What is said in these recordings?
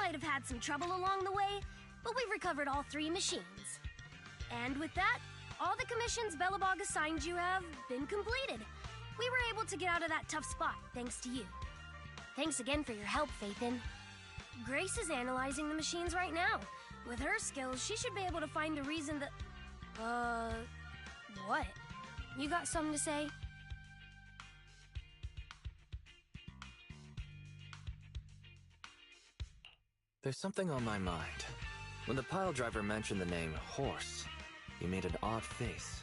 might have had some trouble along the way, but we've recovered all 3 machines. And with that, all the commissions Belobog assigned you have been completed. We were able to get out of that tough spot thanks to you. Thanks again for your help, Faithin. Grace is analyzing the machines right now. With her skills, she should be able to find a reason that... what? You got something to say? There's something on my mind. When the pile driver mentioned the name Horse, you made an odd face.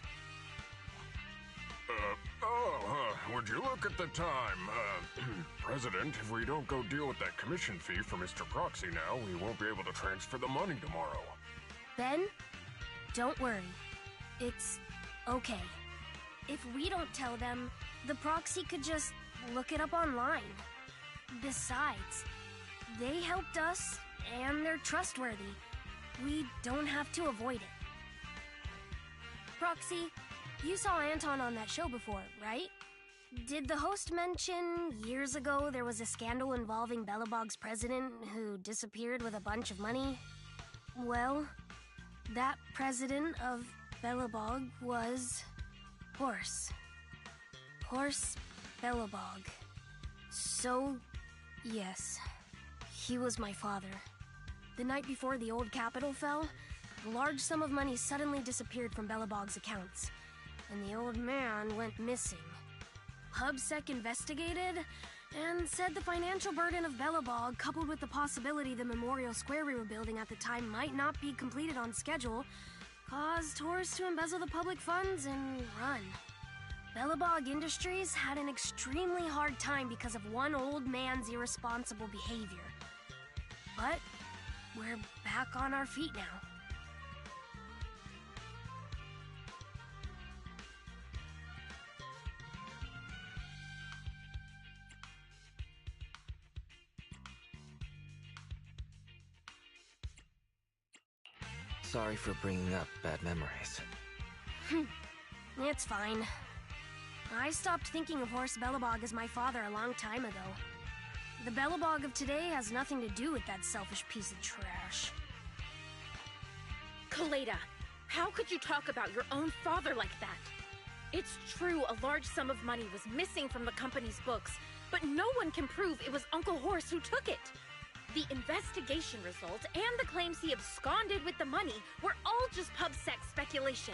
Would you look at the time? President, if we don't go deal with that commission fee for Mr. Proxy now, we won't be able to transfer the money tomorrow. Ben, don't worry. It's okay. If we don't tell them, the Proxy could just look it up online. Besides, they helped us, and they're trustworthy. We don't have to avoid it. Proxy, you saw Anton on that show before, right? Did the host mention years ago there was a scandal involving Belobog's president who disappeared with a bunch of money? Well, that president of Belobog was Horse. Horse Belobog. So, yes, he was my father. The night before the old capital fell, a large sum of money suddenly disappeared from Belobog's accounts, and the old man went missing. PubSec investigated and said the financial burden of Belobog, coupled with the possibility the Memorial Square we were building at the time might not be completed on schedule, caused Horse to embezzle the public funds and run. Belobog Industries had an extremely hard time because of one old man's irresponsible behavior. But we're back on our feet now. Sorry for bringing up bad memories. It's fine. I stopped thinking of Horse Belobog as my father a long time ago. The Belobog of today has nothing to do with that selfish piece of trash. Kaleda, how could you talk about your own father like that? It's true a large sum of money was missing from the company's books, but no one can prove it was Uncle Horse who took it. The investigation results and the claims he absconded with the money were all just PubSec speculation.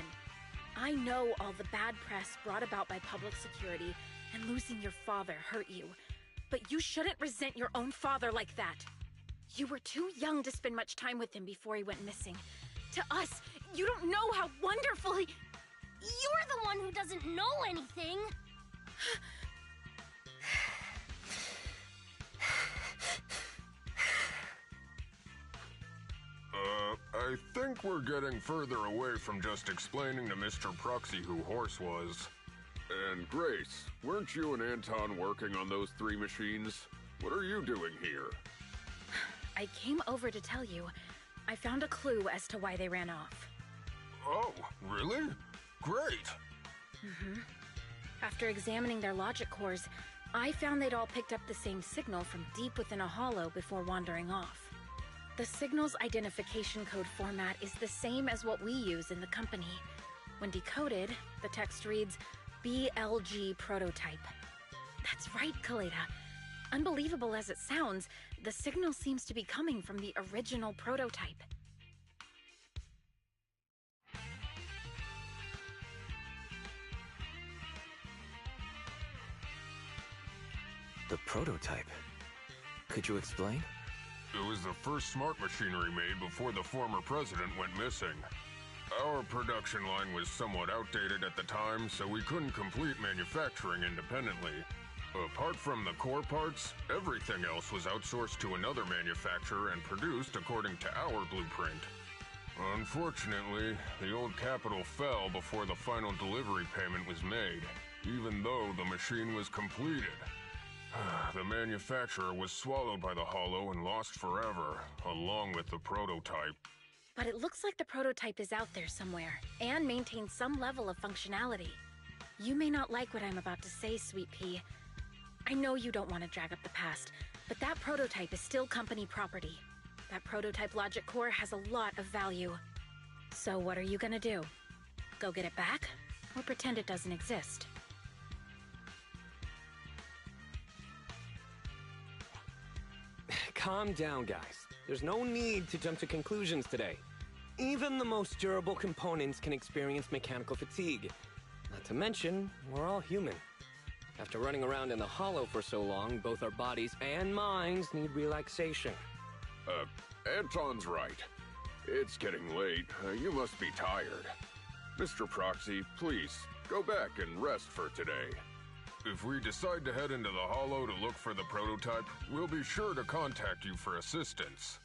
I know all the bad press brought about by public security and losing your father hurt you, but you shouldn't resent your own father like that. You were too young to spend much time with him before he went missing. To us, you don't know how wonderful he... You're the one who doesn't know anything! I think we're getting further away from just explaining to Mr. Proxy who Horse was. And Grace, weren't you and Anton working on those 3 machines? What are you doing here? I came over to tell you. I found a clue as to why they ran off. Oh, really? Great! After examining their logic cores, I found they'd all picked up the same signal from deep within a hollow before wandering off. The signal's identification code format is the same as what we use in the company. When decoded, the text reads, BLG prototype. That's right, Kaleda. Unbelievable as it sounds, the signal seems to be coming from the original prototype. The prototype? Could you explain? It was the first smart machinery made before the former president went missing. Our production line was somewhat outdated at the time, so we couldn't complete manufacturing independently. Apart from the core parts, everything else was outsourced to another manufacturer and produced according to our blueprint. Unfortunately, the old capital fell before the final delivery payment was made, even though the machine was completed. The manufacturer was swallowed by the hollow and lost forever, along with the prototype. But it looks like the prototype is out there somewhere, and maintains some level of functionality. You may not like what I'm about to say, Sweet Pea. I know you don't want to drag up the past, but that prototype is still company property. That prototype logic core has a lot of value. So what are you gonna do? Go get it back? Or pretend it doesn't exist? Calm down, guys. There's no need to jump to conclusions today. Even the most durable components can experience mechanical fatigue. Not to mention, we're all human. After running around in the hollow for so long, both our bodies and minds need relaxation. Anton's right. It's getting late. You must be tired. Mr. Proxy, please, go back and rest for today. If we decide to head into the Hollow to look for the prototype, we'll be sure to contact you for assistance.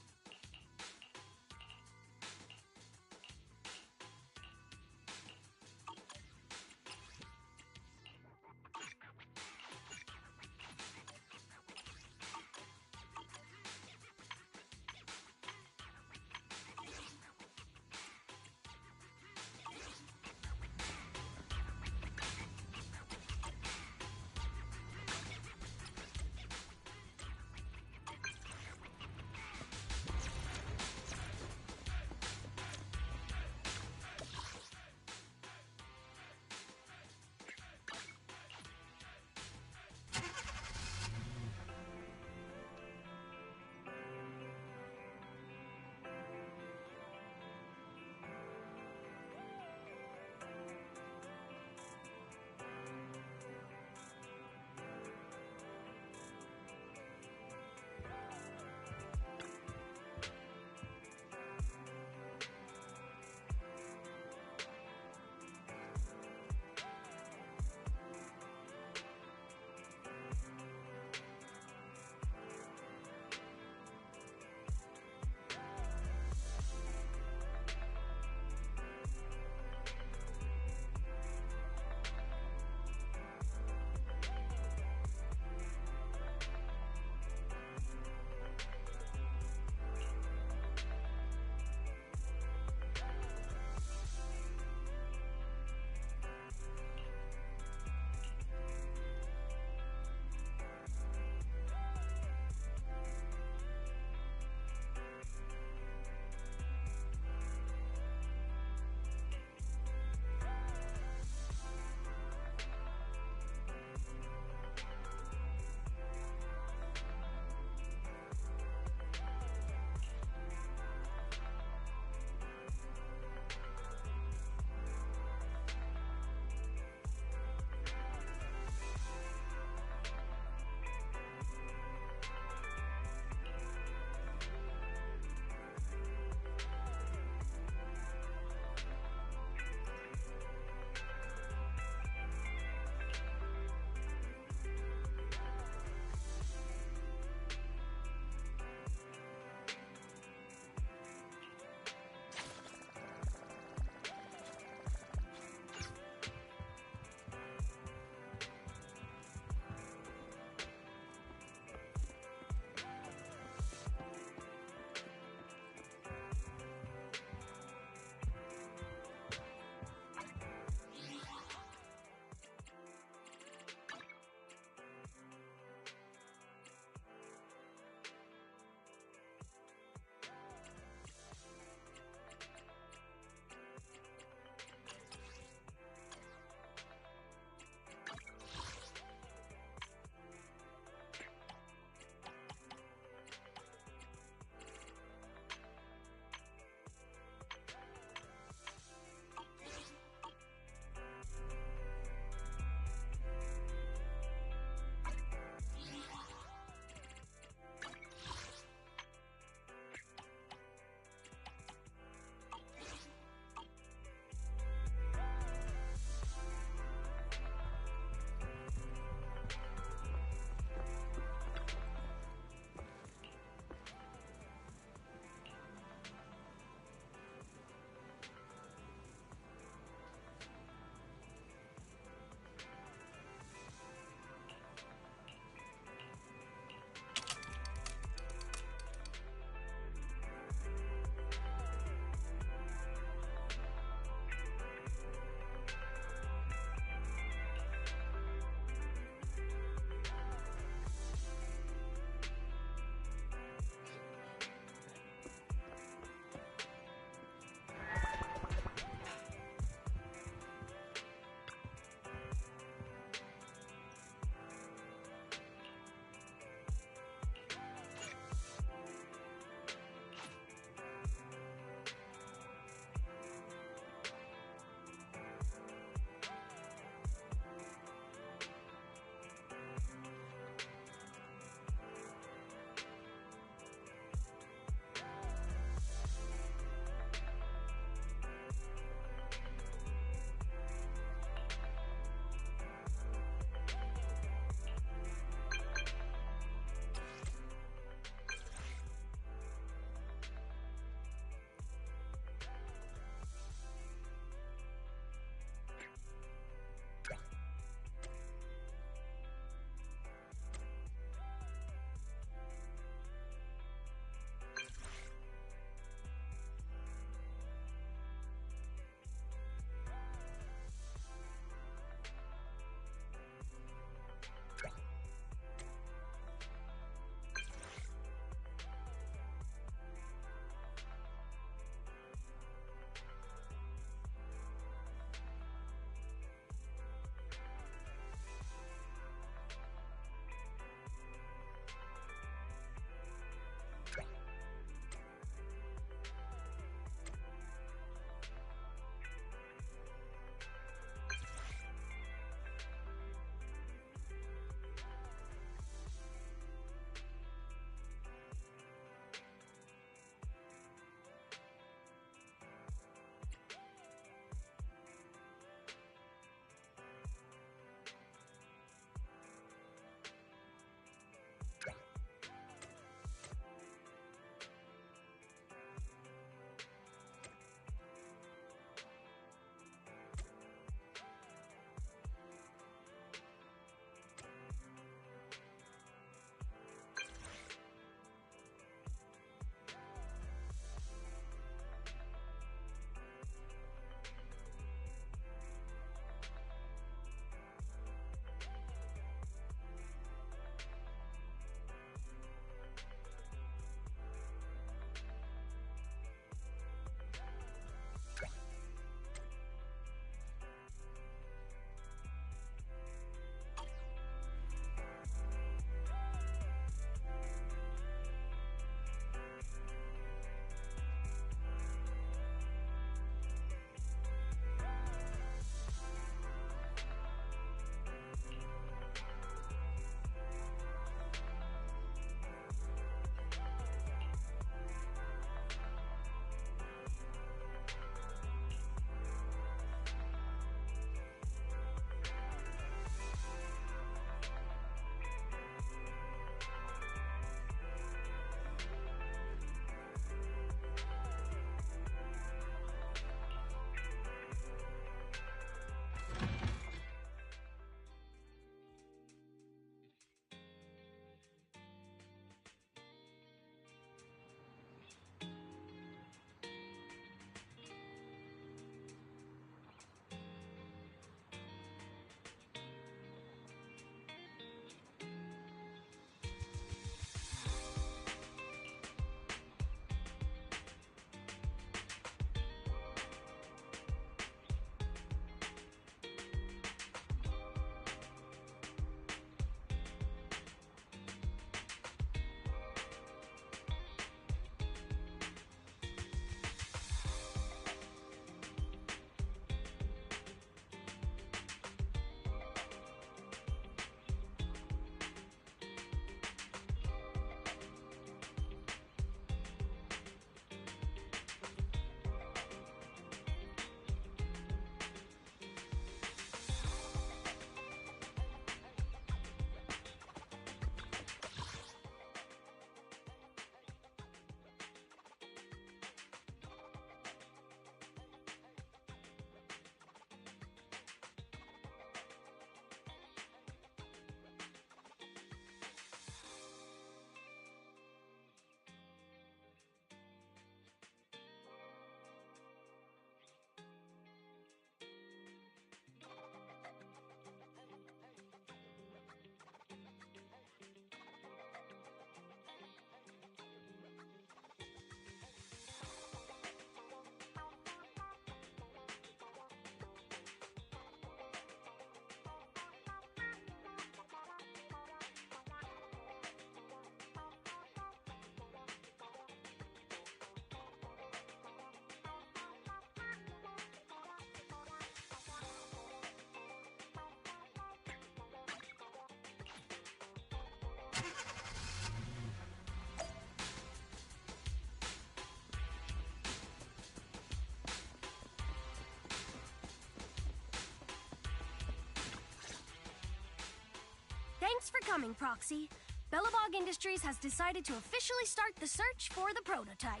coming, Proxy. Bellabog Industries has decided to officially start the search for the prototype.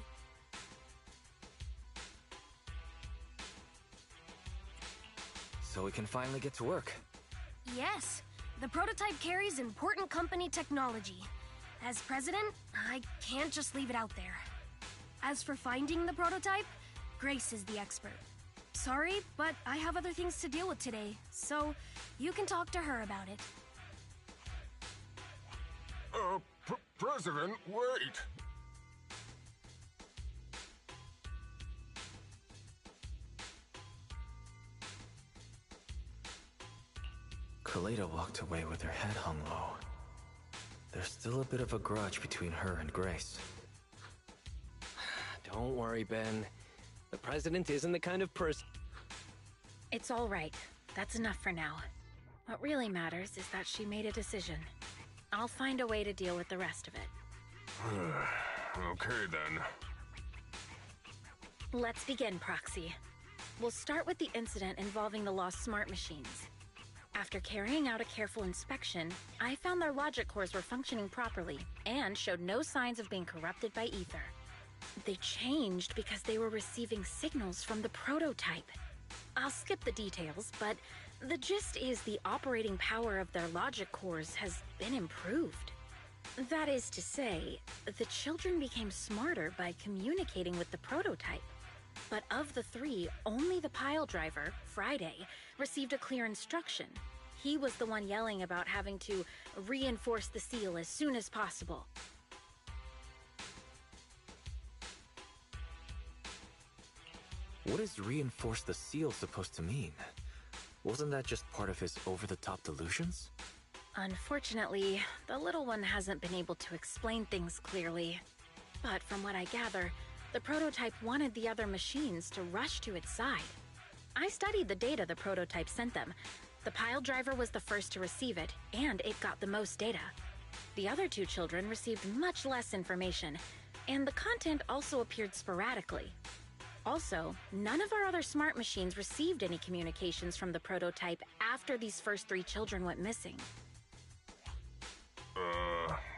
So we can finally get to work. Yes, the prototype carries important company technology. As president, I can't just leave it out there. As for finding the prototype, Grace is the expert. Sorry, but I have other things to deal with today, so you can talk to her about it. President, wait! Kaleda walked away with her head hung low. There's still a bit of a grudge between her and Grace. Don't worry, Ben. The president isn't the kind of person... It's all right. That's enough for now. What really matters is that she made a decision. I'll find a way to deal with the rest of it. Okay, then. Let's begin, Proxy. We'll start with the incident involving the lost smart machines. After carrying out a careful inspection, I found their logic cores were functioning properly and showed no signs of being corrupted by ether. They changed because they were receiving signals from the prototype. I'll skip the details, but the gist is the operating power of their logic cores has been improved. That is to say, the children became smarter by communicating with the prototype. But of the three, only the pile driver, Friday, received a clear instruction. He was the one yelling about having to reinforce the seal as soon as possible. What is reinforce the seal supposed to mean? Wasn't that just part of his over-the-top delusions? Unfortunately, the little one hasn't been able to explain things clearly. But from what I gather, the prototype wanted the other machines to rush to its side. I studied the data the prototype sent them. The pile driver was the first to receive it, and it got the most data. The other two children received much less information, and the content also appeared sporadically. Also, none of our other smart machines received any communications from the prototype after these first three children went missing.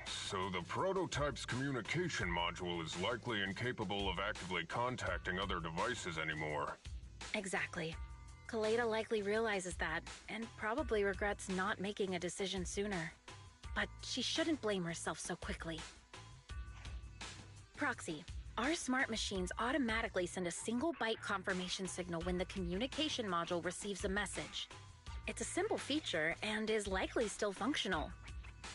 So the prototype's communication module is likely incapable of actively contacting other devices anymore. Exactly. Kaleda likely realizes that, and probably regrets not making a decision sooner. But she shouldn't blame herself so quickly. Proxy, our smart machines automatically send a single byte confirmation signal when the communication module receives a message. It's a simple feature and is likely still functional.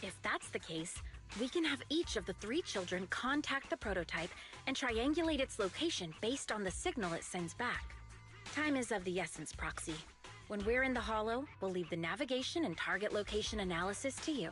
If that's the case, we can have each of the three children contact the prototype and triangulate its location based on the signal it sends back. Time is of the essence, Proxy. When we're in the Hollow, we'll leave the navigation and target location analysis to you.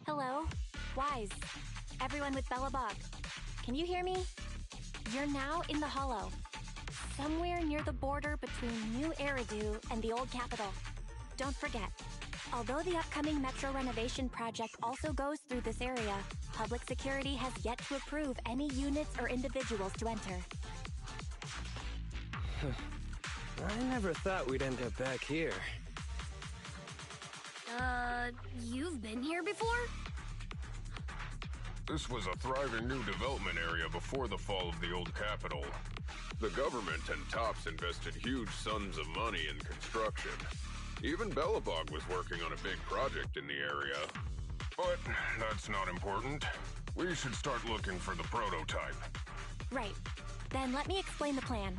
Hello? Wise. Everyone with Bellabog. Can you hear me? You're now in the Hollow. Somewhere near the border between New Eridu and the Old Capital. Don't forget, although the upcoming metro renovation project also goes through this area, public security has yet to approve any units or individuals to enter. I never thought we'd end up back here. You've been here before? This was a thriving new development area before the fall of the old capital. The government and TOPS invested huge sums of money in construction. Even Belobog was working on a big project in the area. But that's not important. We should start looking for the prototype. Right. Then let me explain the plan.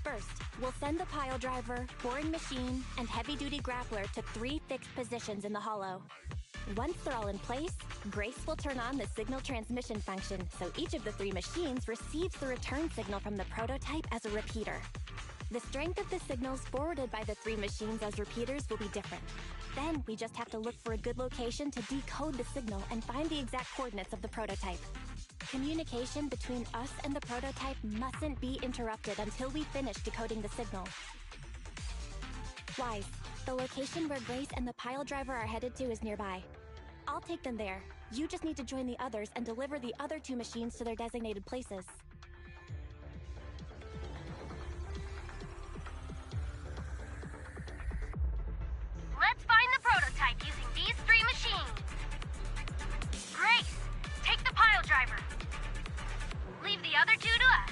First, we'll send the pile driver, boring machine, and heavy-duty grappler to 3 fixed positions in the hollow. Once they're all in place, Grace will turn on the signal transmission function, so each of the 3 machines receives the return signal from the prototype as a repeater. The strength of the signals forwarded by the 3 machines as repeaters will be different. Then we just have to look for a good location to decode the signal and find the exact coordinates of the prototype. Communication between us and the prototype mustn't be interrupted until we finish decoding the signal. Wise, the location where Grace and the pile driver are headed to is nearby. I'll take them there. You just need to join the others and deliver the other 2 machines to their designated places. Let's find the prototype using these 3 machines. Grace, take the pile driver. Leave the other 2 to us.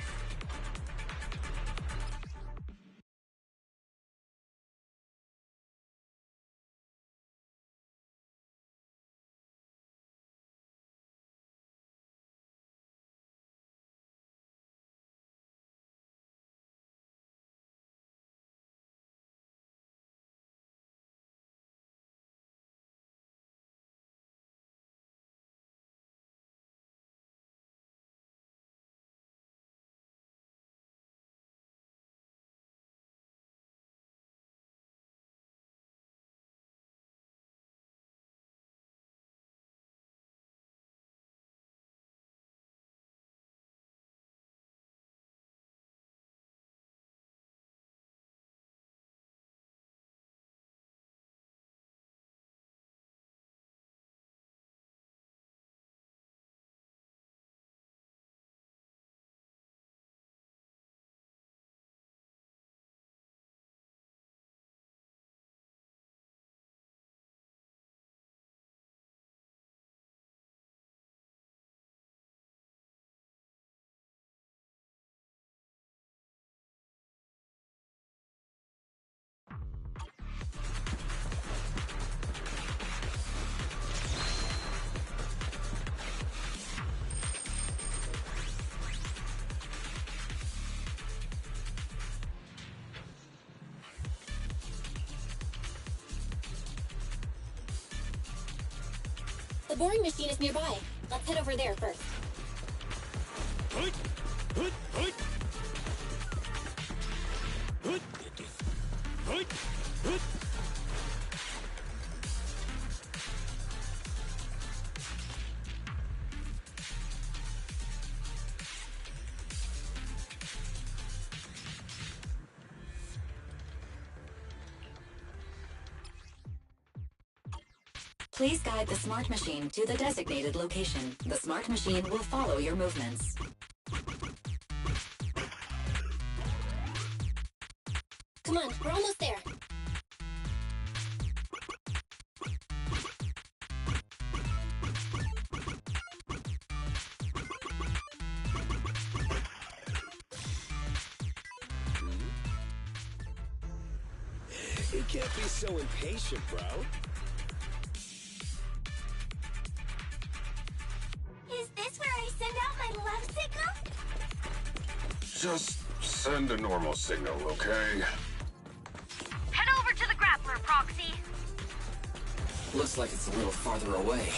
The boring machine is nearby. Let's head over there first. Please guide the smart machine to the designated location. The smart machine will follow your movements. Come on, we're almost there. You can't be so impatient, bro. Is this where I send out my love signal? Just send a normal signal, okay? Head over to the grappler, Proxy. Looks like it's a little farther away.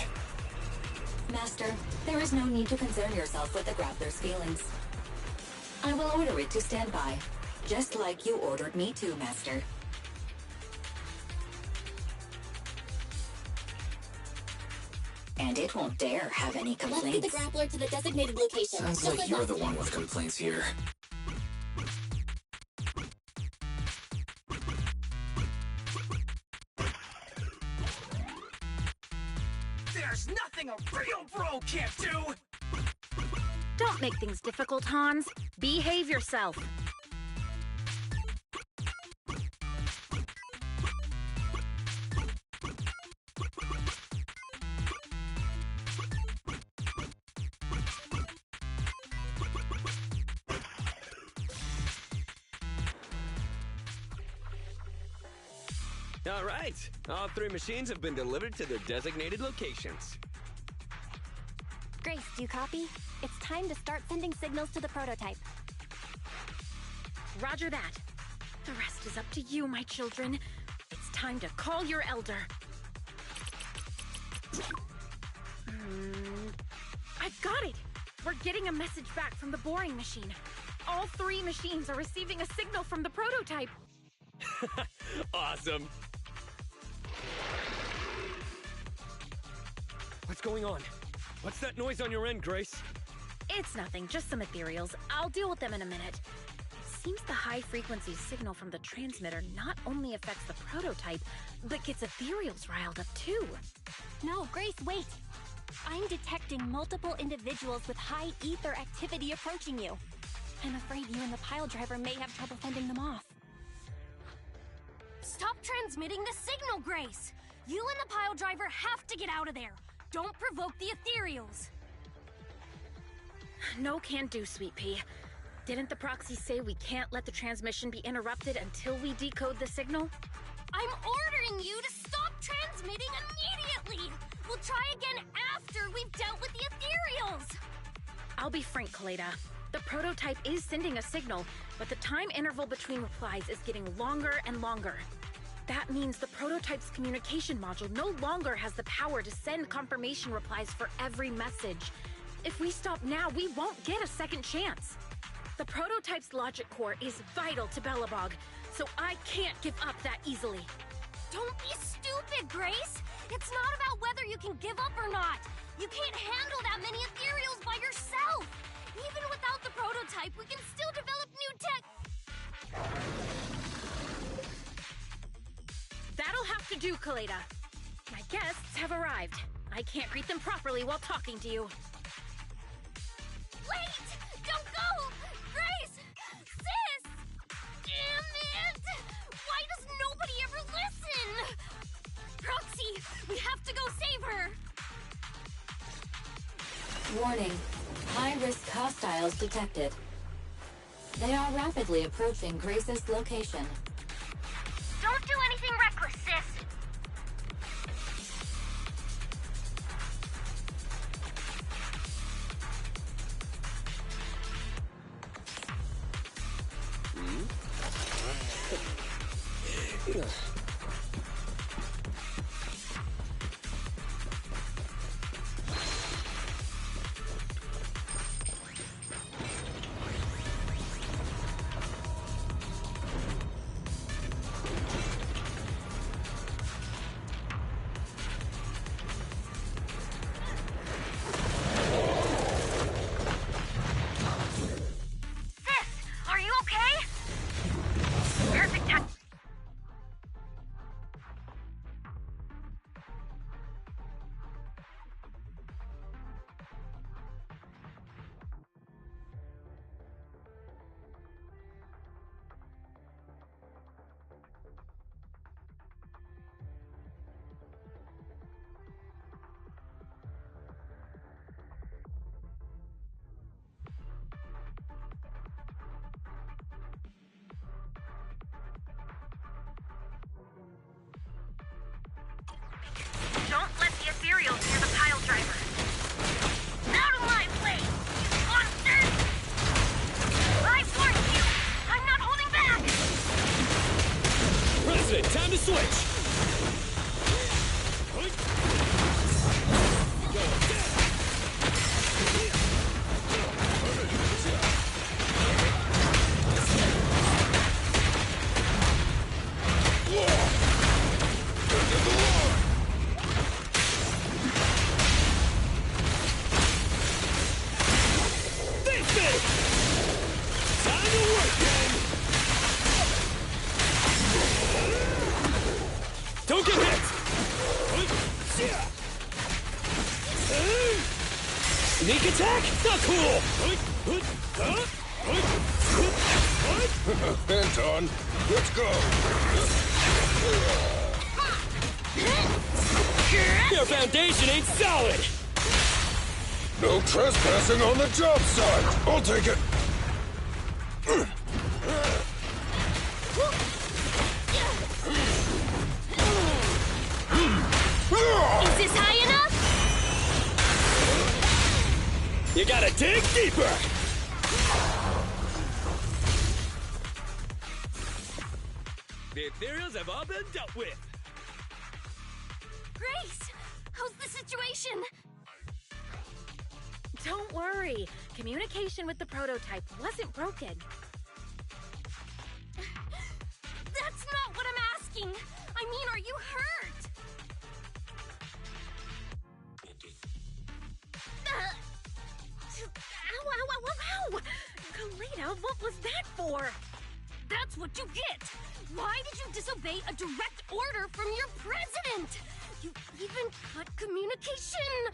Master, there is no need to concern yourself with the grappler's feelings. I will order it to stand by, just like you ordered me to, Master. And it won't dare have any complaints. Let's get the grappler to the designated location. Sounds like you're the one with complaints here. There's nothing a real bro can't do! Don't make things difficult, Hans. Behave yourself. All right. All 3 machines have been delivered to their designated locations. Grace, do you copy? It's time to start sending signals to the prototype. Roger that. The rest is up to you, my children. It's time to call your elder. I've got it! We're getting a message back from the boring machine. All 3 machines are receiving a signal from the prototype. Awesome. What's going on? What's that noise on your end, Grace? It's nothing, just some ethereals. I'll deal with them in a minute. It seems the high-frequency signal from the transmitter not only affects the prototype, but gets ethereals riled up too. No, Grace, wait! I'm detecting multiple individuals with high ether activity approaching you. I'm afraid you and the pile driver may have trouble fending them off. Stop transmitting the signal, Grace! You and the pile driver have to get out of there. Don't provoke the ethereals. No can do, Sweet Pea. Didn't the proxy say we can't let the transmission be interrupted until we decode the signal? I'm ordering you to stop transmitting immediately! We'll try again after we've dealt with the ethereals! I'll be frank, Kaleda. The prototype is sending a signal, but the time interval between replies is getting longer and longer. That means the prototype's communication module no longer has the power to send confirmation replies for every message. If we stop now, we won't get a second chance. The prototype's logic core is vital to Belobog, so I can't give up that easily. Don't be stupid, Grace! It's not about whether you can give up or not! You can't handle that many ethereals by yourself! Even without the prototype, we can still develop new tech... That'll have to do, Kaleda. My guests have arrived. I can't greet them properly while talking to you. Wait! Don't go! Grace! Sis! Damn it! Why does nobody ever listen? Proxy, we have to go save her! Warning. High-risk hostiles detected. They are rapidly approaching Grace's location. Don't do anything reckless, sis! Don't let the ethereals near the pile driver. Out of my way! Monsters! I warned you! I'm not holding back! President, time to switch! Don't get hit! Sneak attack? Not cool! Anton, let's go! Your foundation ain't solid! No trespassing on the job site! I'll take it! Is this high enough? You gotta dig deeper! The ethereals have all been dealt with. Grace, how's the situation? Don't worry. Communication with the prototype wasn't broken. That's not what I'm asking. I mean, are you hurt? Ow, ow, ow, ow, ow! Kaleda, what was that for? That's what you get! Why did you disobey a direct order from your president? You even cut communication!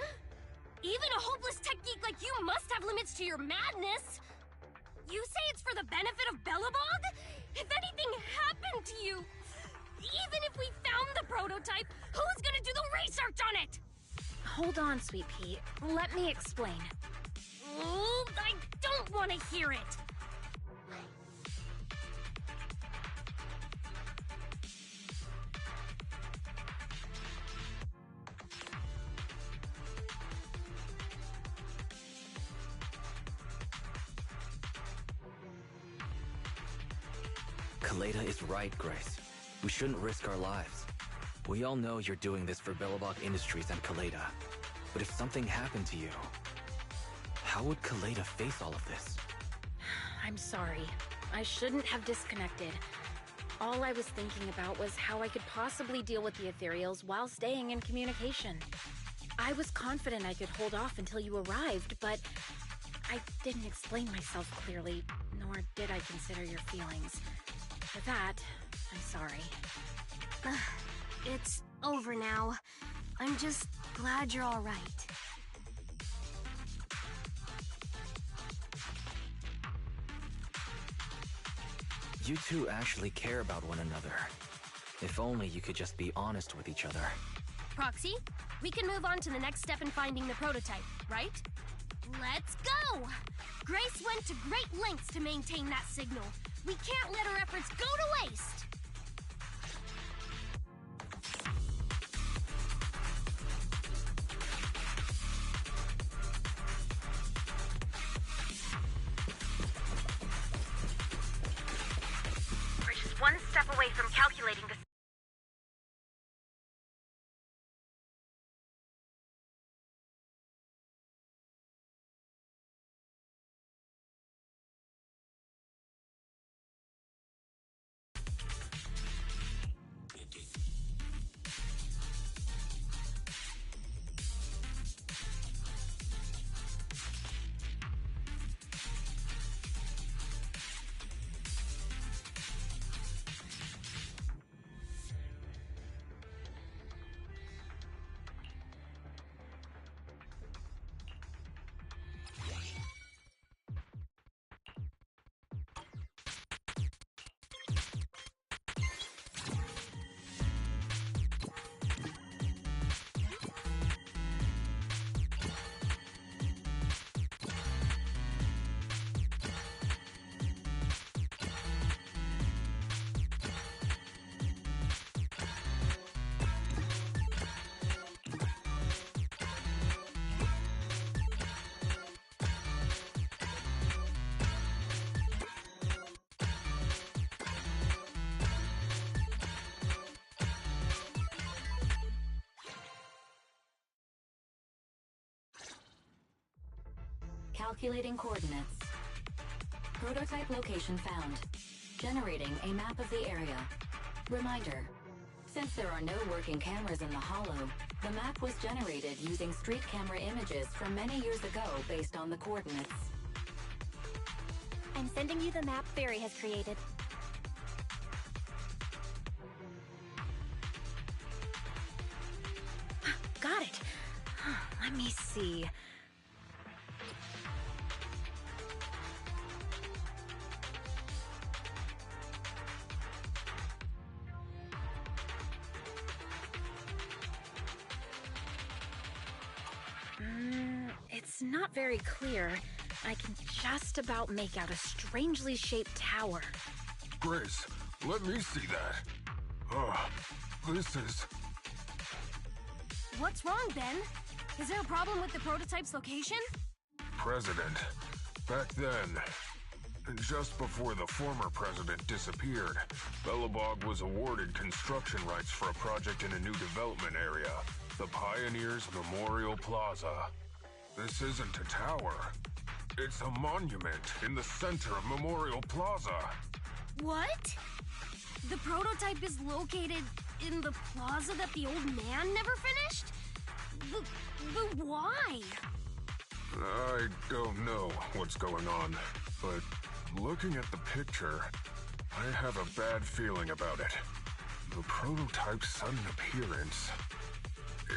Even a hopeless tech geek like you must have limits to your madness! You say it's for the benefit of Belobog? If anything happened to you, even if we found the prototype, who's gonna do the research on it? Hold on, Sweet Pea. Let me explain. Oh, I don't want to hear it! Kaleda is right, Grace. We shouldn't risk our lives. We all know you're doing this for Belobog Industries and Kaleda. But if something happened to you, how would Kaleda face all of this? I'm sorry. I shouldn't have disconnected. All I was thinking about was how I could possibly deal with the ethereals while staying in communication. I was confident I could hold off until you arrived, but I didn't explain myself clearly, nor did I consider your feelings. For that, I'm sorry. It's over now. I'm just glad you're all right. You two actually care about one another. If only you could just be honest with each other. Proxy, we can move on to the next step in finding the prototype, right? Let's go! Grace went to great lengths to maintain that signal. We can't let her efforts go to waste! We're just one step away from calculating the... Calculating coordinates. Prototype location found. Generating a map of the area. Reminder, since there are no working cameras in the Hollow, the map was generated using street camera images from many years ago based on the coordinates. I'm sending you the map Fairy has created. Got it. Let me see. It's not very clear. I can just about make out a strangely shaped tower. Grace, let me see that. This is... What's wrong, Ben? Is there a problem with the prototype's location? President. Back then, just before the former president disappeared, Belobog was awarded construction rights for a project in a new development area, the Pioneers Memorial Plaza. This isn't a tower. It's a monument in the center of Memorial Plaza. What? The prototype is located in the plaza that the old man never finished? The why? I don't know what's going on, but looking at the picture, I have a bad feeling about it. The prototype's sudden appearance.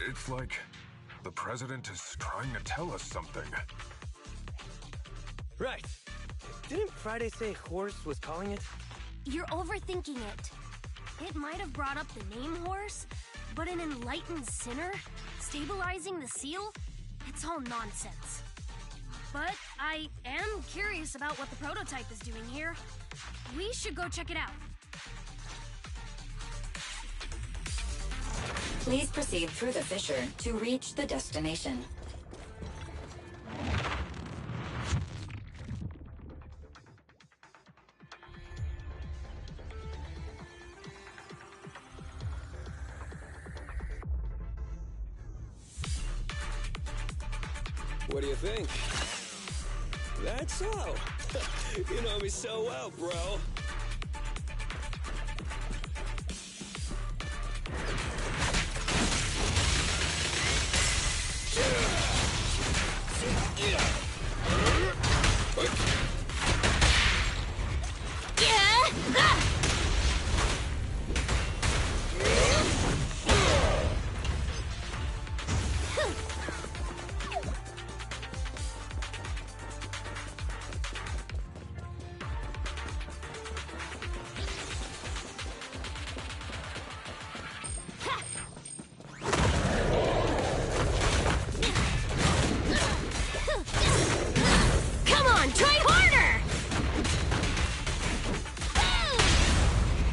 It's like the president is trying to tell us something. Right. Didn't Friday say Horse was calling it? You're overthinking it. It might have brought up the name Horse, but an enlightened sinner stabilizing the seal? It's all nonsense. But I am curious about what the prototype is doing here. We should go check it out. Please proceed through the fissure to reach the destination. What do you think? That's so. You know me so well, bro.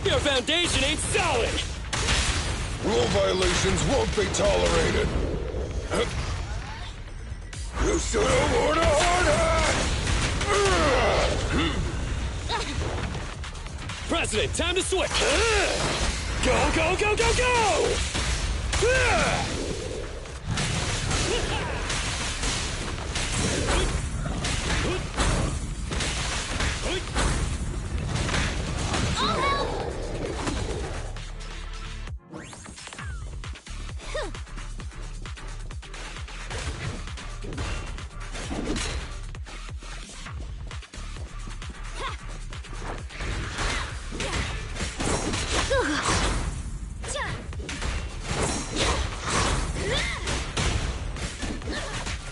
Your foundation ain't solid! Rule violations won't be tolerated! You should have worn a hard hat! President, time to switch! Go, go, go, go, go!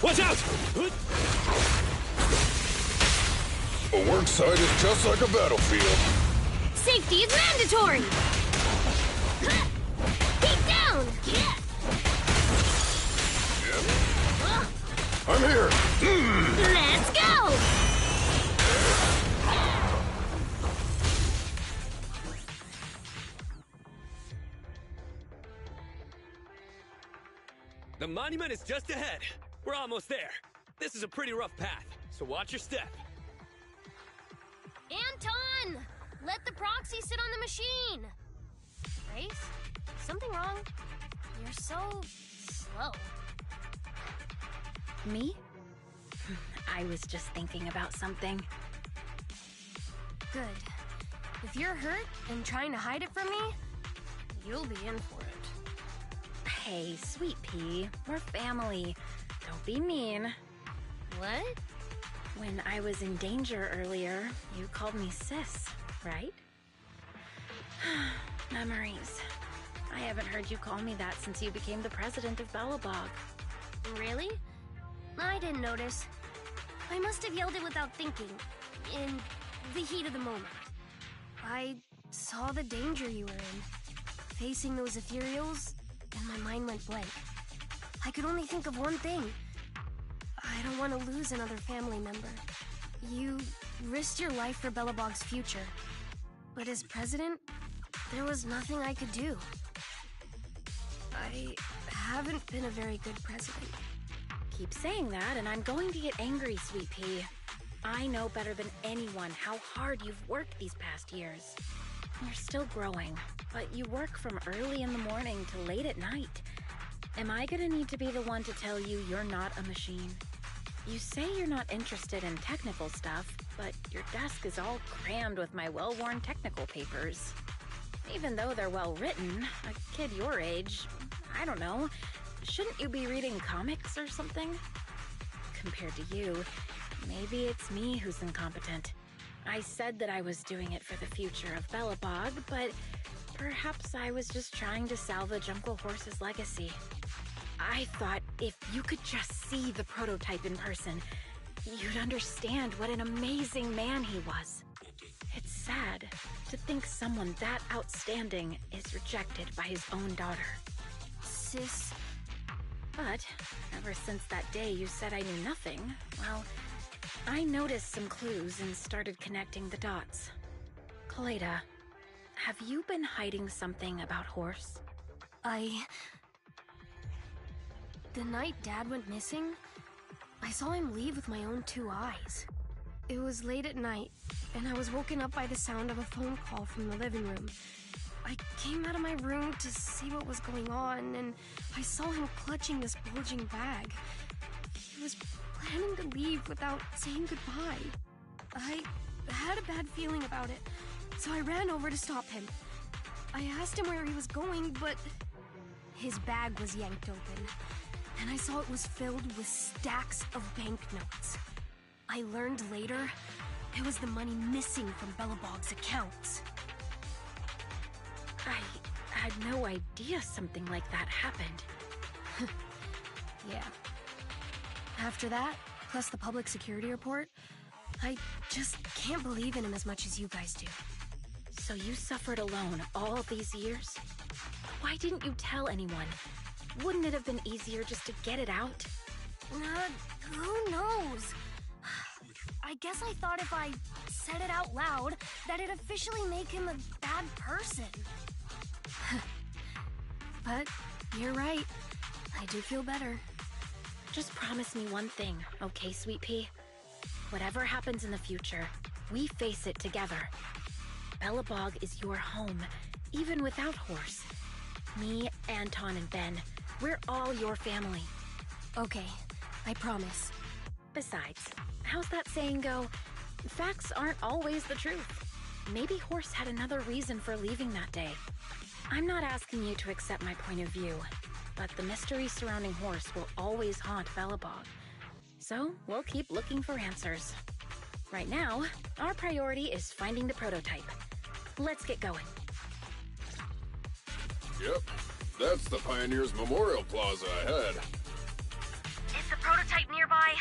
Watch out! A work site is just like a battlefield. Safety is mandatory! Keep down! I'm here! Let's go! The monument is just ahead. We're almost there. This is a pretty rough path, so watch your step. Anton! Let the proxy sit on the machine! Grace? Something wrong? You're so slow. Me? I was just thinking about something. Good. If you're hurt and trying to hide it from me, you'll be in for it. Hey, sweet pea, we're family. Don't be mean. What? When I was in danger earlier, you called me sis, right? Memories. I haven't heard you call me that since you became the president of Belobog. Really? I didn't notice. I must have yelled it without thinking, in the heat of the moment. I saw the danger you were in, facing those ethereals, and my mind went blank. I could only think of one thing. I don't want to lose another family member. You risked your life for Belobog's future. But as president, there was nothing I could do. I haven't been a very good president. Keep saying that, and I'm going to get angry, Sweet Pea. I know better than anyone how hard you've worked these past years. You're still growing, but you work from early in the morning to late at night. Am I gonna need to be the one to tell you you're not a machine? You say you're not interested in technical stuff, but your desk is all crammed with my well-worn technical papers. Even though they're well-written, a kid your age, I don't know, shouldn't you be reading comics or something? Compared to you, maybe it's me who's incompetent. I said that I was doing it for the future of Belobog, but perhaps I was just trying to salvage Uncle Horse's legacy. I thought if you could just see the prototype in person, you'd understand what an amazing man he was. It's sad to think someone that outstanding is rejected by his own daughter. Sis... But ever since that day you said I knew nothing, well, I noticed some clues and started connecting the dots. Kaleda, have you been hiding something about Horse? The night Dad went missing, I saw him leave with my own 2 eyes. It was late at night, and I was woken up by the sound of a phone call from the living room. I came out of my room to see what was going on, and I saw him clutching this bulging bag. He was planning to leave without saying goodbye. I had a bad feeling about it, so I ran over to stop him. I asked him where he was going, but his bag was yanked open, and I saw it was filled with stacks of banknotes. I learned later it was the money missing from Belobog's accounts. I had no idea something like that happened. Yeah. After that, plus the public security report, I just can't believe in him as much as you guys do. So you suffered alone all these years? Why didn't you tell anyone? Wouldn't it have been easier just to get it out? Who knows? I guess I thought if I said it out loud, that it'd officially make him a bad person. But you're right. I do feel better. Just promise me one thing, okay, Sweet Pea? Whatever happens in the future, we face it together. Belobog is your home, even without Horse. Me, Anton, and Ben, we're all your family. Okay, I promise. Besides, how's that saying go? Facts aren't always the truth. Maybe Horse had another reason for leaving that day. I'm not asking you to accept my point of view, but the mystery surrounding Horse will always haunt Belobog. So, we'll keep looking for answers. Right now, our priority is finding the prototype. Let's get going. Yep, that's the Pioneers Memorial Plaza ahead. Is the prototype nearby?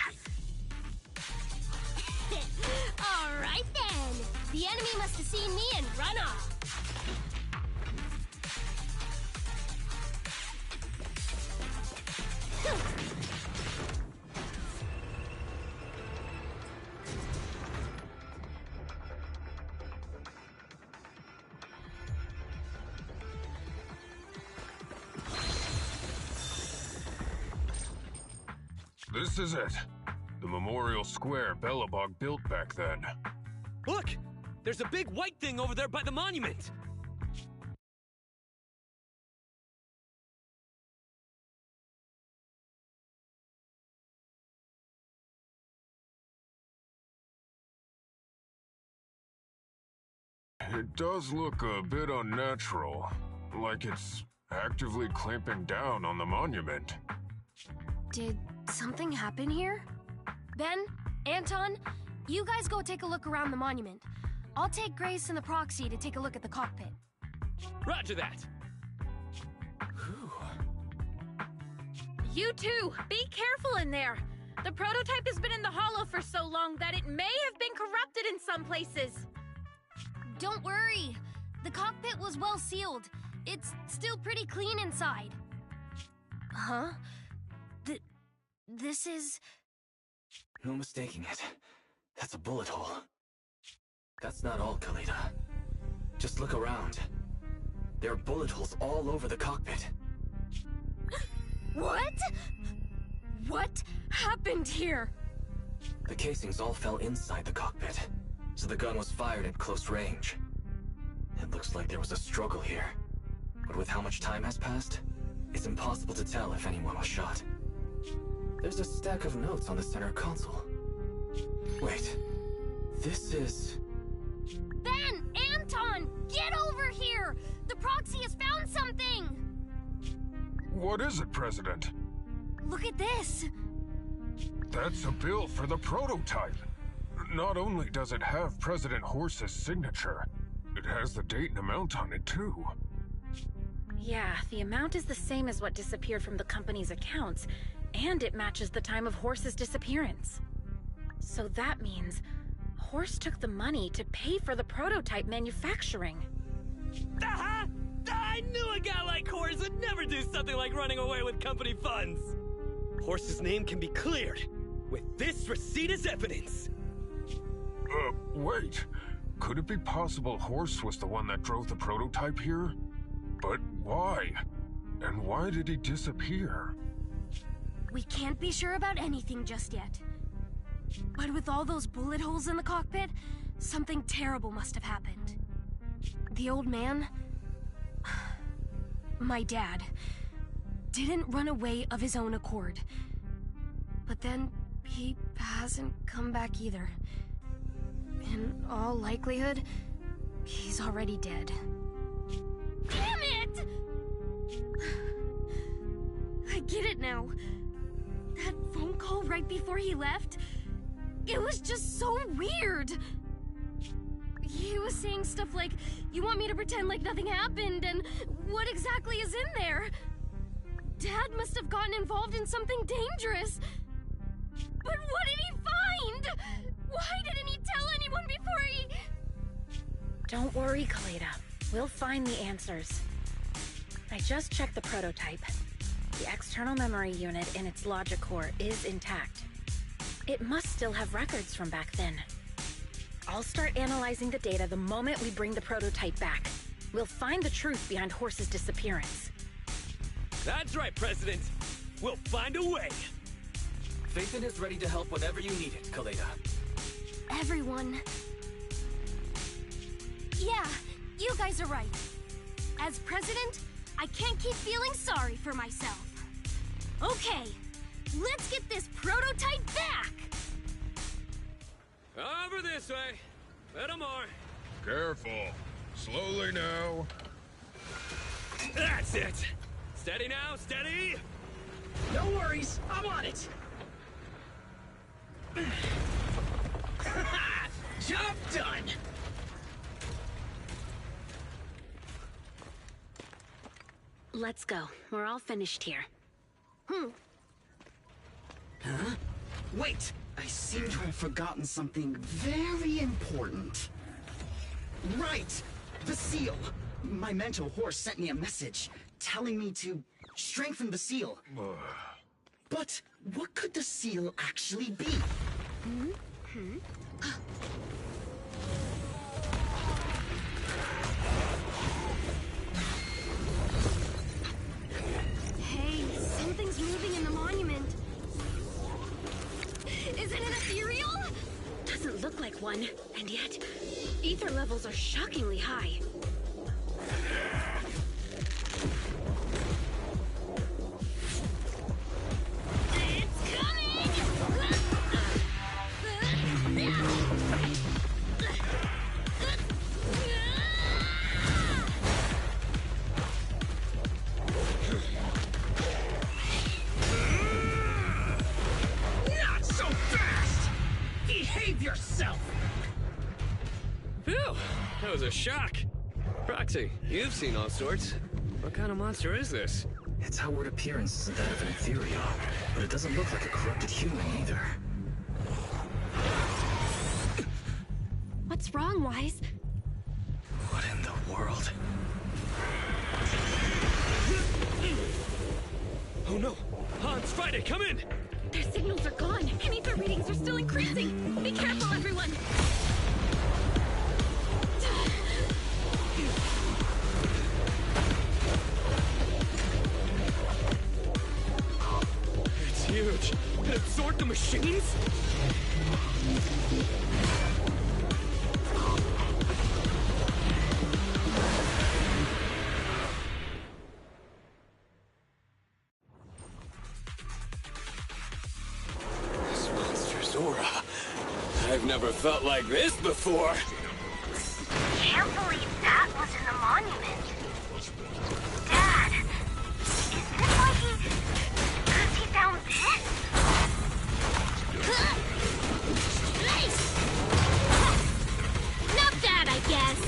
All right then. The enemy must have seen me and run off. This is it. The memorial square Belobog built back then. Look! There's a big white thing over there by the monument! It does look a bit unnatural, like it's actively clamping down on the monument. Did something happen here? Ben, Anton, you guys go take a look around the monument. I'll take Grace and the proxy to take a look at the cockpit. Roger that! You two, be careful in there. The prototype has been in the hollow for so long that it may have been corrupted in some places. Don't worry. The cockpit was well sealed. It's still pretty clean inside. Huh? This is... No mistaking it. That's a bullet hole. That's not all, Kaleda. Just look around. There are bullet holes all over the cockpit. What? What happened here? The casings all fell inside the cockpit, so the gun was fired at close range. It looks like there was a struggle here, but with how much time has passed, it's impossible to tell if anyone was shot. There's a stack of notes on the center console. Wait, this is... Ben! Anton! Get over here! The proxy has found something! What is it, President? Look at this! That's a bill for the prototype. Not only does it have President Horse's signature, it has the date and amount on it, too. Yeah, the amount is the same as what disappeared from the company's accounts, and it matches the time of Horse's disappearance. So that means Horse took the money to pay for the prototype manufacturing. Aha! I knew a guy like Horse would never do something like running away with company funds! Horse's name can be cleared with this receipt as evidence. Wait. Could it be possible Horse was the one that drove the prototype here? But why? And why did he disappear? We can't be sure about anything just yet. But with all those bullet holes in the cockpit, something terrible must have happened. The old man, my dad, didn't run away of his own accord. But then he hasn't come back either. In all likelihood, he's already dead. Damn it! I get it now. That phone call right before he left, it was just so weird. He was saying stuff like, you want me to pretend like nothing happened, and what exactly is in there? Dad must have gotten involved in something dangerous. But what did he find? Why didn't he tell anyone before he... Don't worry, Kaleda. We'll find the answers. I just checked the prototype. The external memory unit in its logic core is intact. It must still have records from back then. I'll start analyzing the data the moment we bring the prototype back. We'll find the truth behind Horse's disappearance. That's right, President. We'll find a way. Phaethon is ready to help whenever you need it, Kaleda. Everyone. Yeah, you guys are right. As president, I can't keep feeling sorry for myself. Okay, let's get this prototype back! Over this way. Little more. Careful. Slowly now. That's it. Steady now, steady. No worries, I'm on it. Job done. Let's go. We're all finished here. Huh? Wait, I seem to have forgotten something very important. Right! The seal! My mentor Horse sent me a message, telling me to strengthen the seal. But what could the seal actually be? Hey, something's moving in the monument. Is it an ethereal? Doesn't look like one, and yet, ether levels are shockingly high. It's coming! Not so fast! Behave yourself! Phew, that was a shock. Proxy, you've seen all sorts. What kind of monster is this? Its outward appearance isn't that of an ethereal, but it doesn't look like a corrupted human either. What's wrong, Wise? What in the world? Oh no! Hans, Friday, come in! Their signals are gone, and ether readings are still increasing. Be careful, everyone. The machines? This monster's aura. I've never felt like this before. Can't believe that was in the monument. Dad, is this why he found this? Not bad, I guess.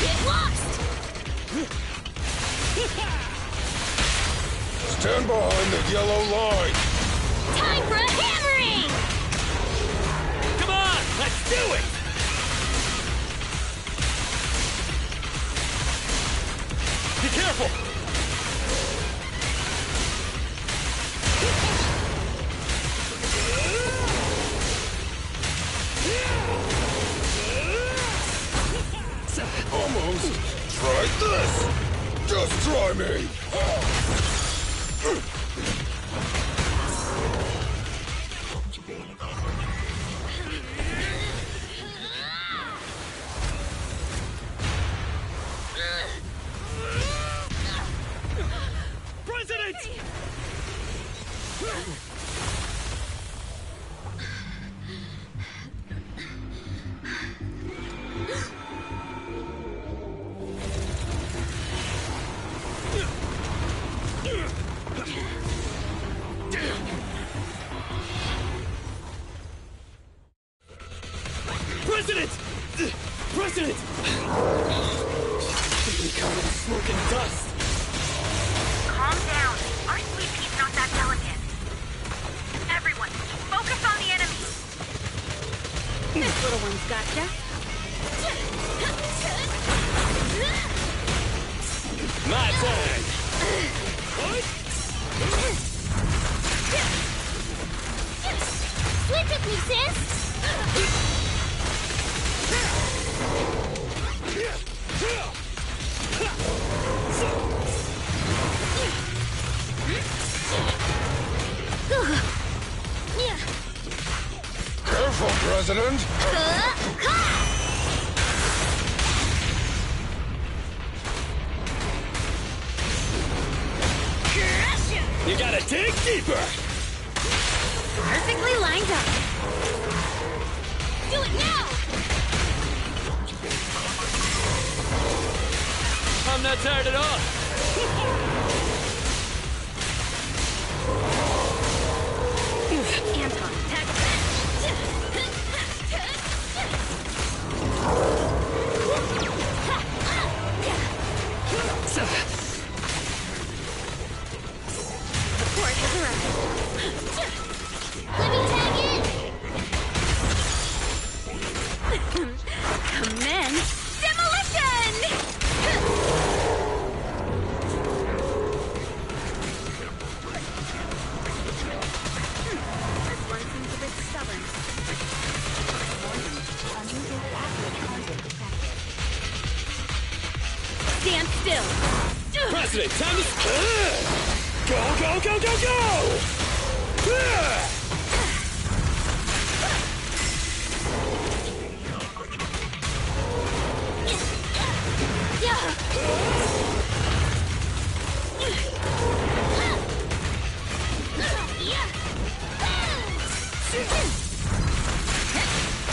Get lost! Stand behind the yellow line! Time for a hammering! Come on, let's do it! Be careful! Almost. Try this! Just try me! President! President! President! We covered in smoke and dust. Calm down. Our sweet pea's not that delicate. Everyone, focus on the enemy. This little one's gotcha. My turn! Sleep with me, sis! Careful, President! You gotta dig deeper! Perfectly lined up. Do it now! I'm not tired at all. Anton, tag Support has arrived. Let me tag in! Commence demolition! This one seems a bit stubborn. Stand still. President, time to... Go, go, go, go, go!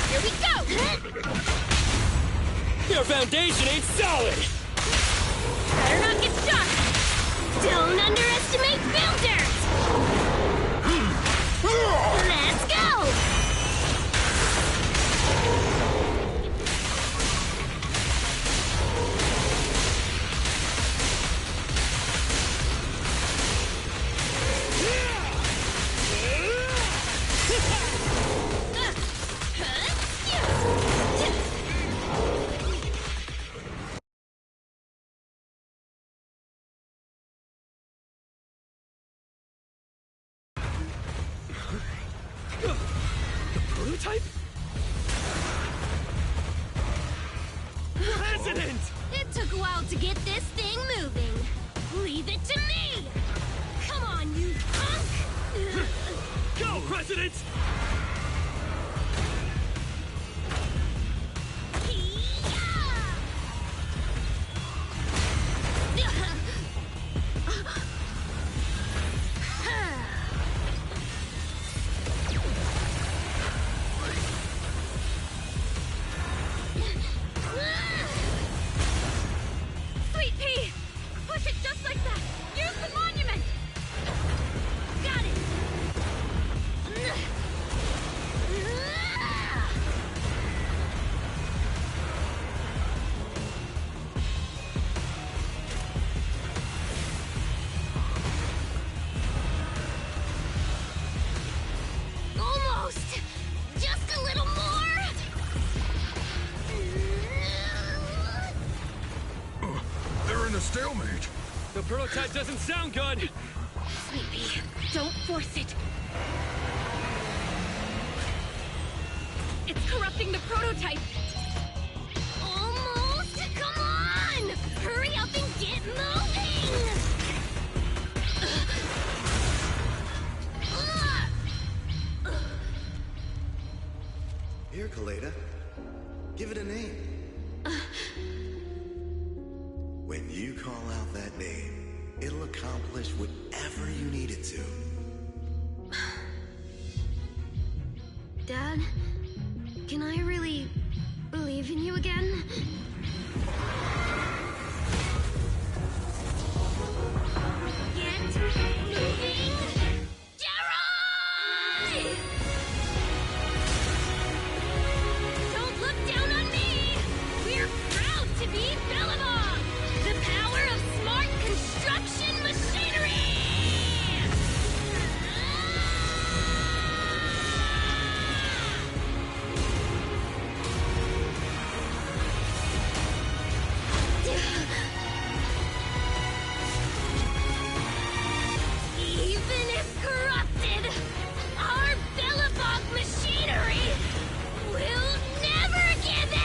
Here we go! Your foundation ain't solid! Better not get stuck! Don't underestimate builders! Let's go! prototype? President! It took a while to get this thing moving. Leave it to me! Come on, you punk! Go, President! Sweet pea! Push it just like that! Use the monument! Got it! Almost! Just a little more! They're in a stalemate. The prototype doesn't sound good! Sweet pea, don't force it! It's corrupting the prototype! Almost! Come on! Hurry up and get moving! Here, Kaleda. Give it a name. When you call out that name, it'll accomplish whatever you need it to. Dad, can I really believe in you again? Get moving! Jerry! Don't look down on me! We're proud to be Billabong! The power of smart construction machinery! Even if corrupted, our Billabong machinery will never give in!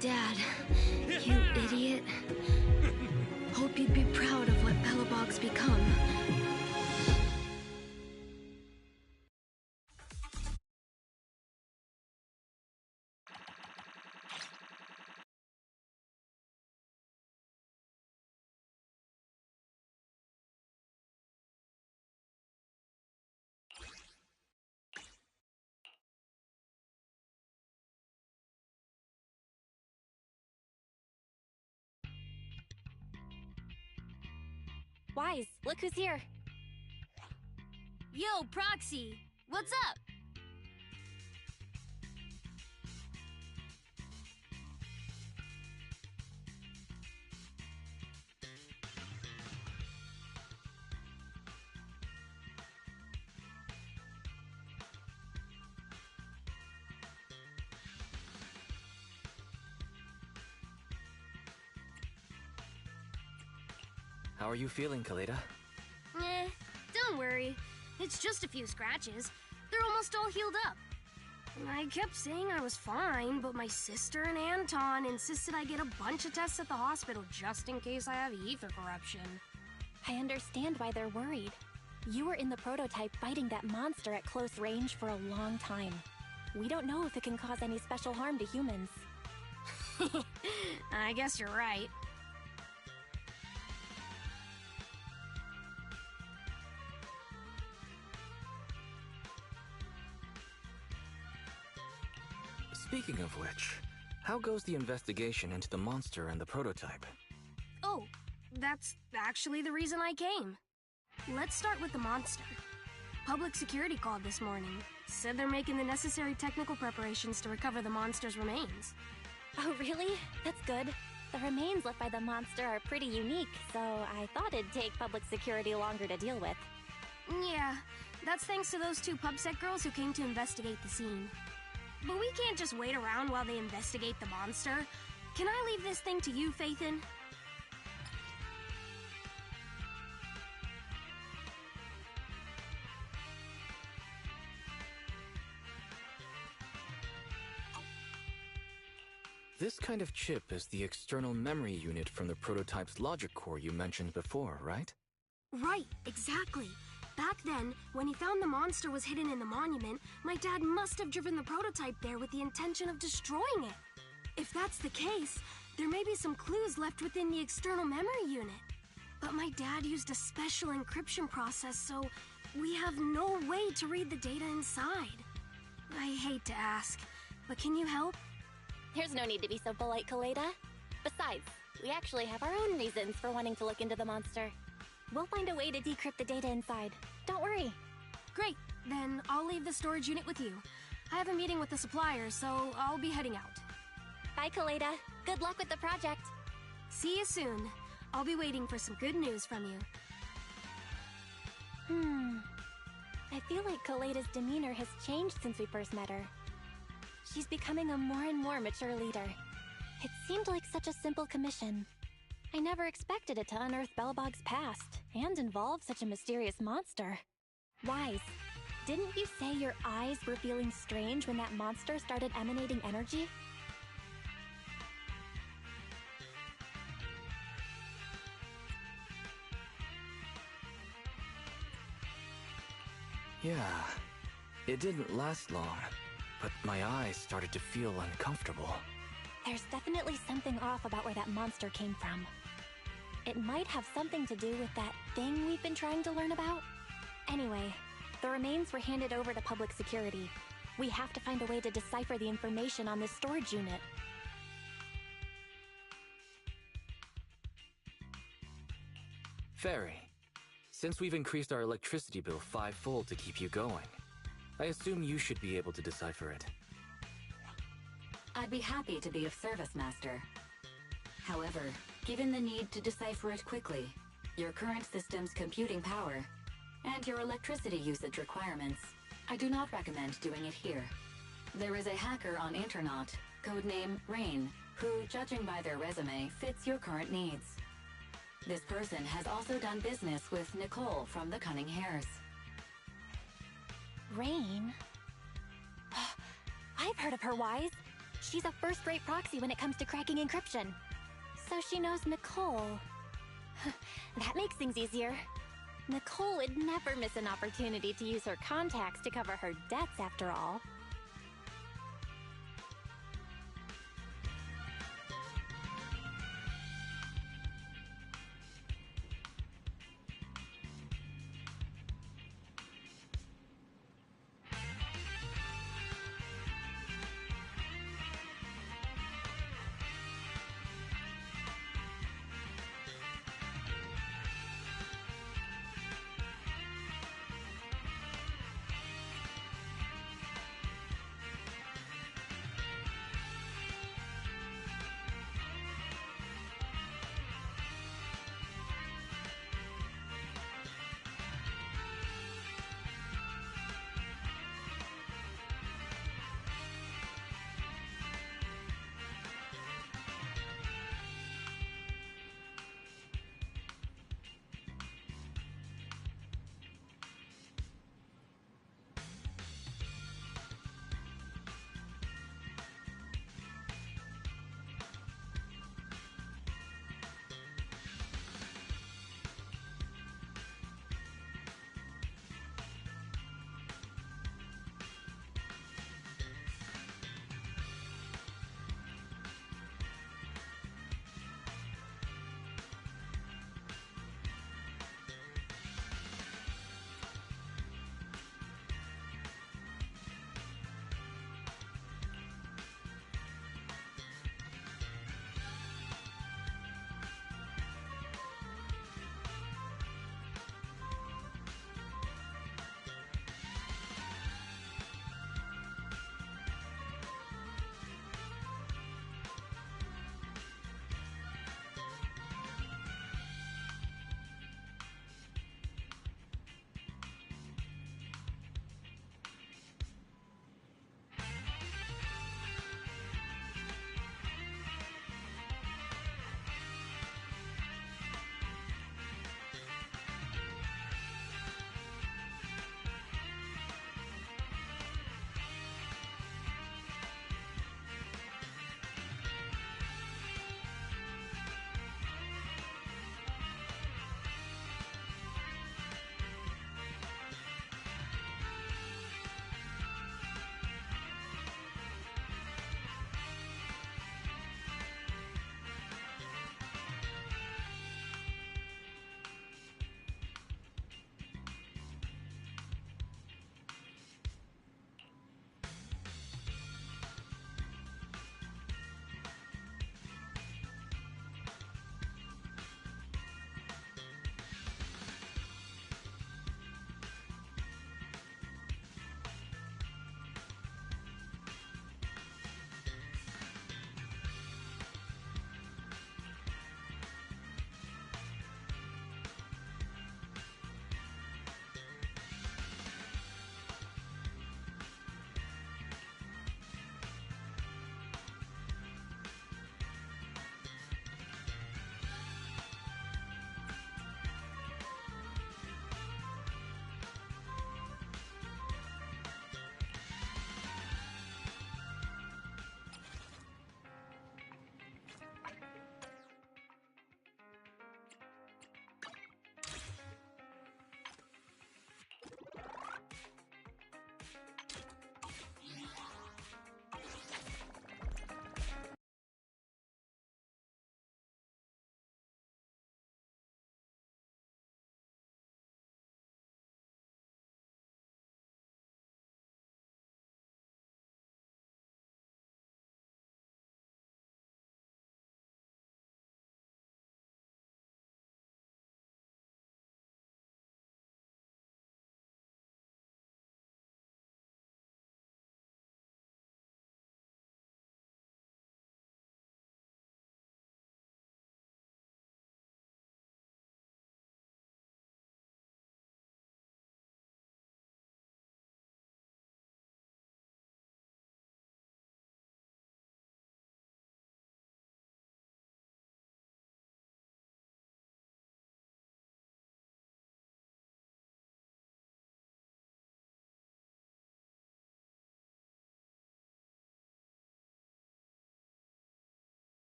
Dad, you idiot. Hope you'd be proud of what Bellabog's become. Wise, look who's here. Yo, Proxy, what's up? How are you feeling, Kaleda? Don't worry. It's just a few scratches. They're almost all healed up. I kept saying I was fine, but my sister and Anton insisted I get a bunch of tests at the hospital just in case I have ether corruption. I understand why they're worried. You were in the prototype fighting that monster at close range for a long time. We don't know if it can cause any special harm to humans. I guess you're right. Speaking of which, how goes the investigation into the monster and the prototype? Oh, that's actually the reason I came. Let's start with the monster. Public security called this morning. Said they're making the necessary technical preparations to recover the monster's remains. Oh, really? That's good. The remains left by the monster are pretty unique, so I thought it'd take public security longer to deal with. Yeah, that's thanks to those two pubsec girls who came to investigate the scene. But we can't just wait around while they investigate the monster. Can I leave this thing to you, Phaethon? This kind of chip is the external memory unit from the prototype's logic core you mentioned before, right? Right, exactly. Back then, when he found the monster was hidden in the monument, my dad must have driven the prototype there with the intention of destroying it. If that's the case, there may be some clues left within the external memory unit. But my dad used a special encryption process, so we have no way to read the data inside. I hate to ask, but can you help? There's no need to be so polite, Kaleda. Besides, we actually have our own reasons for wanting to look into the monster. We'll find a way to decrypt the data inside. Don't worry. Great, then I'll leave the storage unit with you. I have a meeting with the suppliers, so I'll be heading out. Bye, Kaleda. Good luck with the project. See you soon. I'll be waiting for some good news from you. I feel like Kaleda's demeanor has changed since we first met her. She's becoming a more and more mature leader. It seemed like such a simple commission. I never expected it to unearth Belobog's past and involve such a mysterious monster. Wise, didn't you say your eyes were feeling strange when that monster started emanating energy? Yeah, it didn't last long, but my eyes started to feel uncomfortable. There's definitely something off about where that monster came from. It might have something to do with that thing we've been trying to learn about. Anyway, the remains were handed over to public security. We have to find a way to decipher the information on this storage unit. Fairy, since we've increased our electricity bill 5-fold to keep you going, I assume you should be able to decipher it. I'd be happy to be of service, Master. However, given the need to decipher it quickly, your current system's computing power, and your electricity usage requirements, I do not recommend doing it here. There is a hacker on Internaut, codename Rain, who, judging by their resume, fits your current needs. This person has also done business with Nicole from the Cunning Hares. Rain? I've heard of her, Wise. She's a first-rate proxy when it comes to cracking encryption. So she knows Nicole. That makes things easier. Nicole would never miss an opportunity to use her contacts to cover her debts, after all.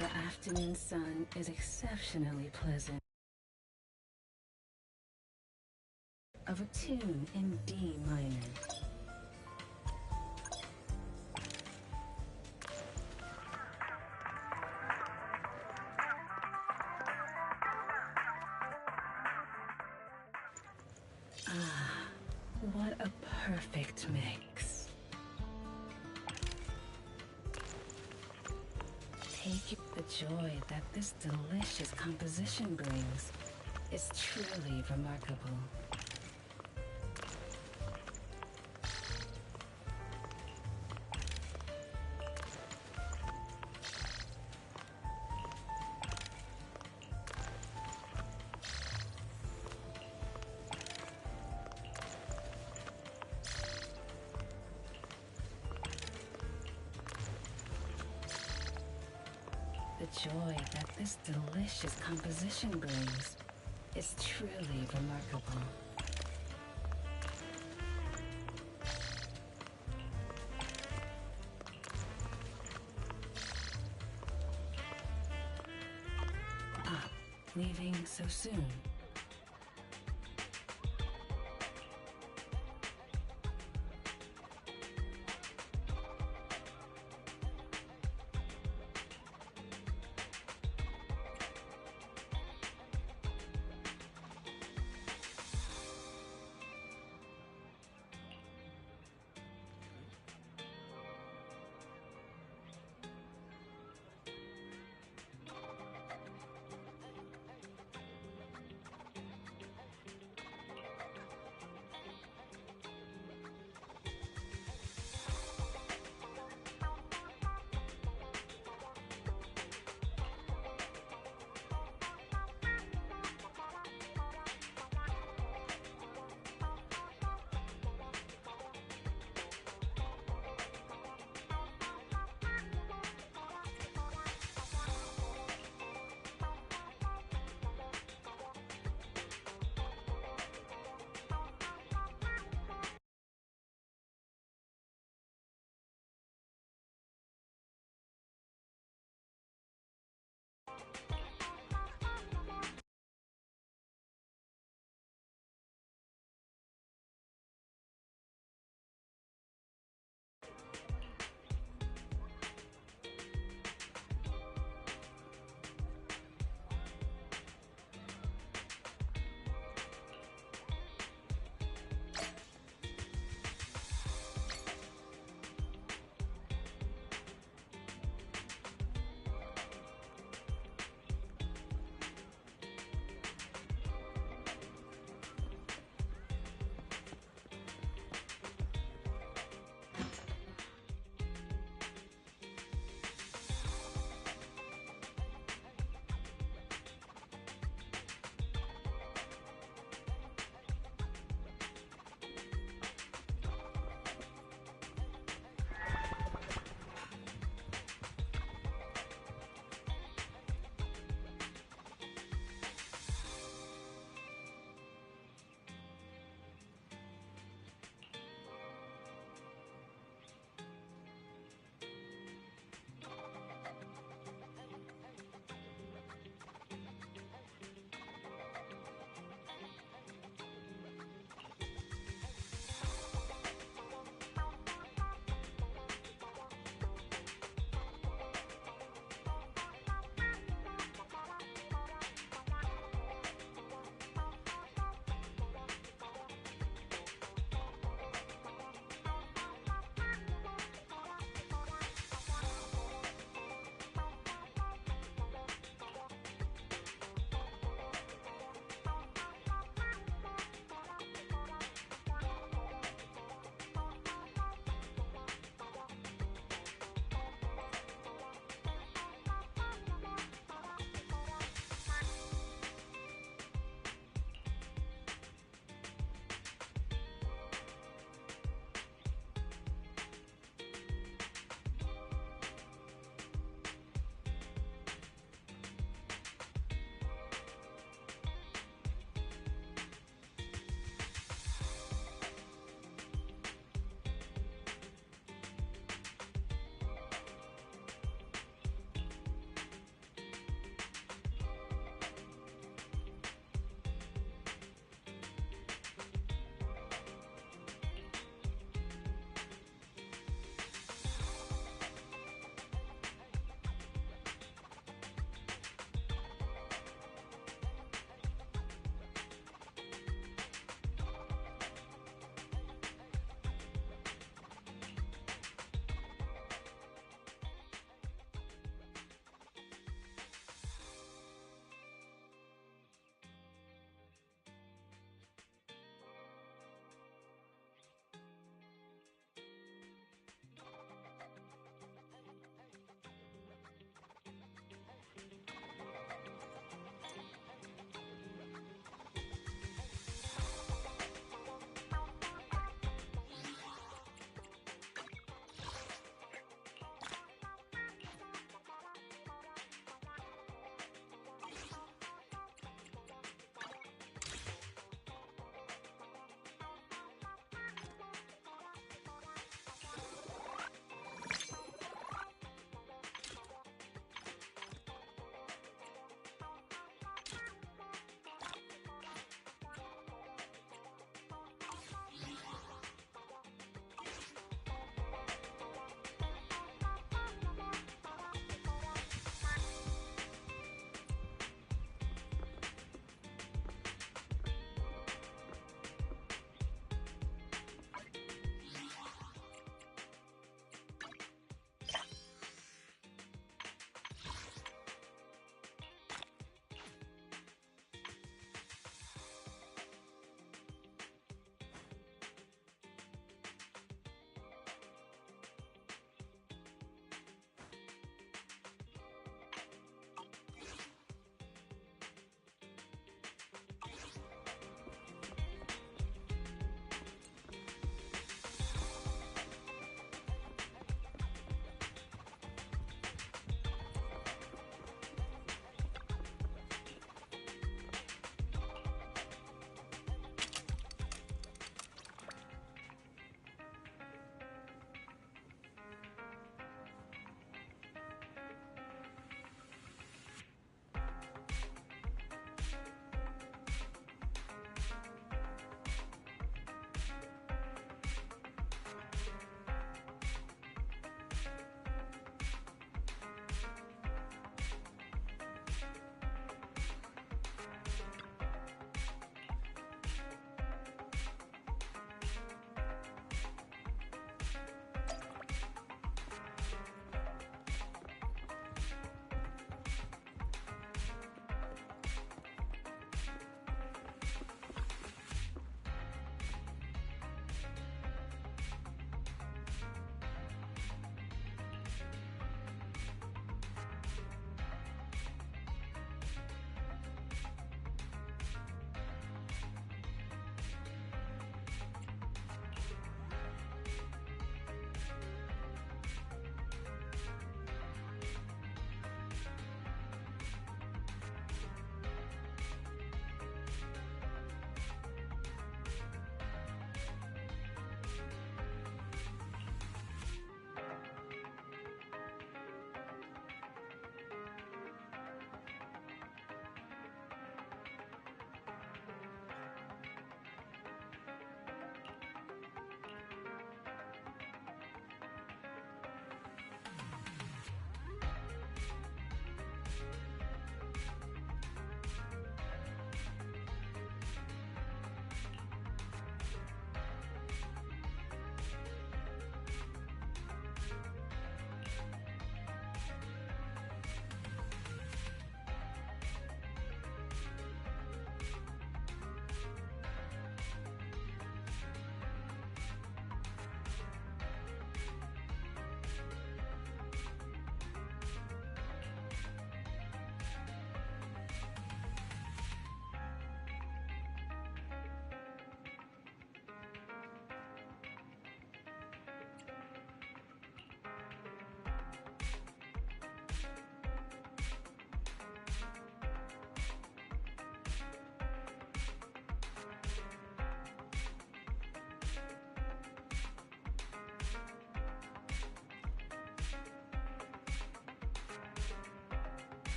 The afternoon sun is exceptionally pleasant. Of a tune in D minor. Ah, what a perfect mix. Take the joy that this delicious composition brings is truly remarkable. The joy that this delicious composition brings is truly remarkable. Ah, leaving so soon.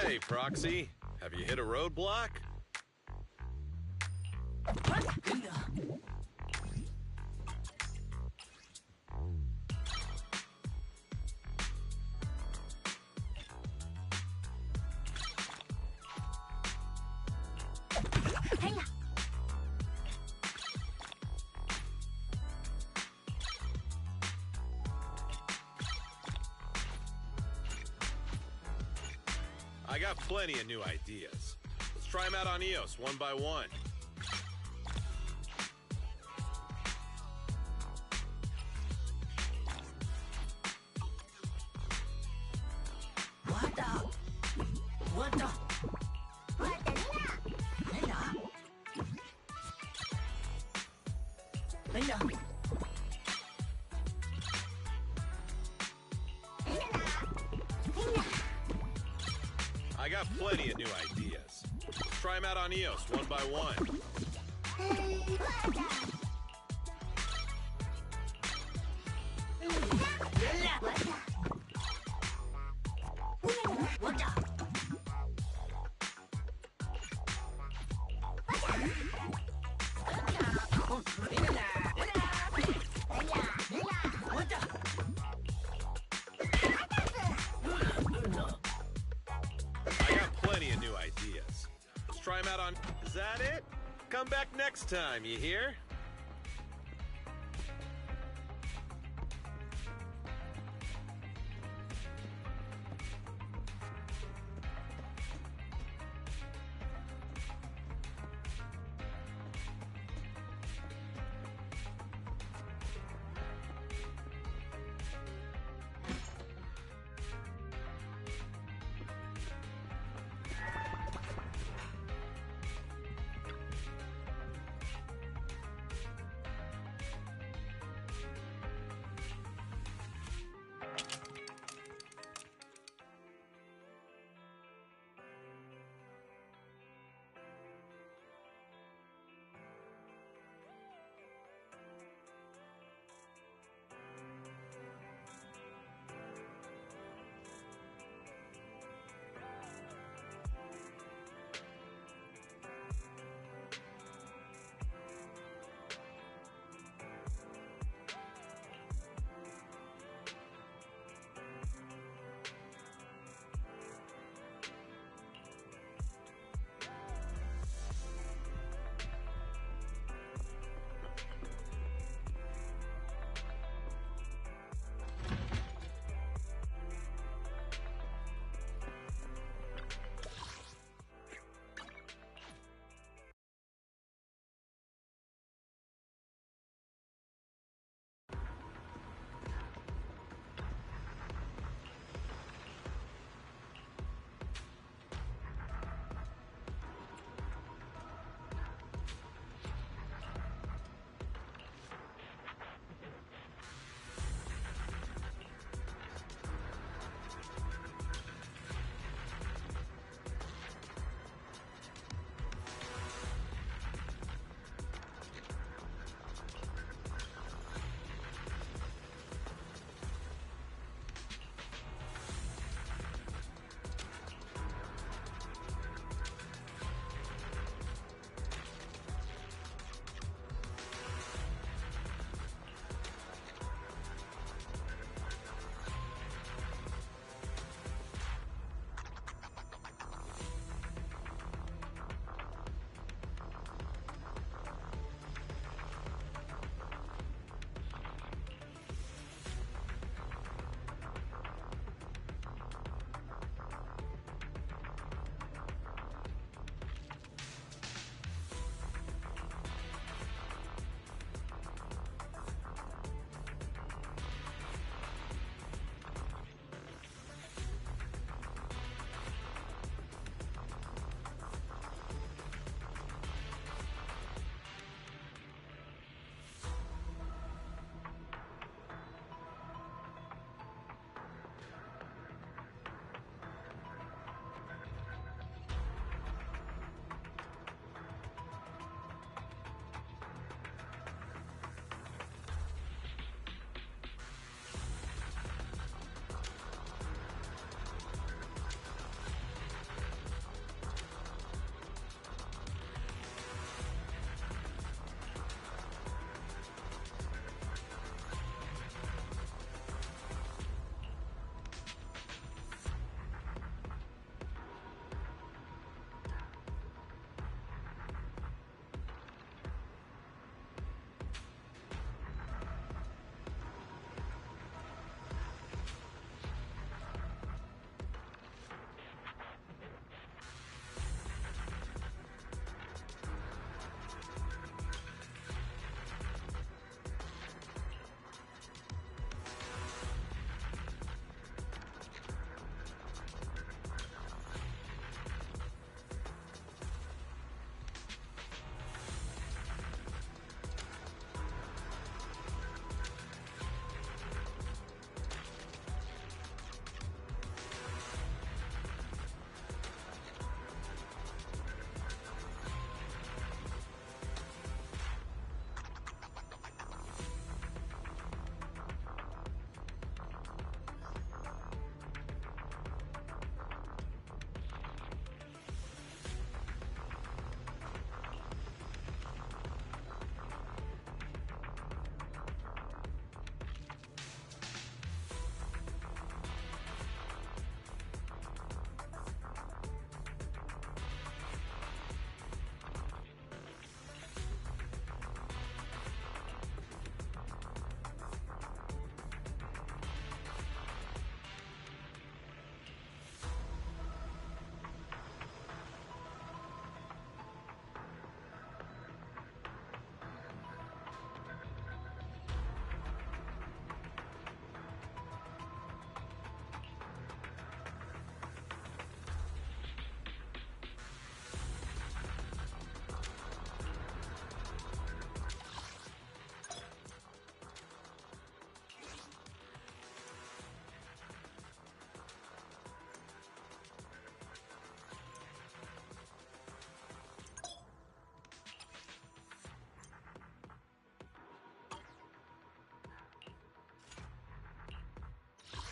Hey, Proxy. Have you hit a roadblock? I got plenty of new ideas. Let's try them out on EOS one by one. I got plenty of new ideas. Let's try them out on EOS one by one. I got plenty of new ideas. Let's try them out on... Is that it? Come back next time, you hear?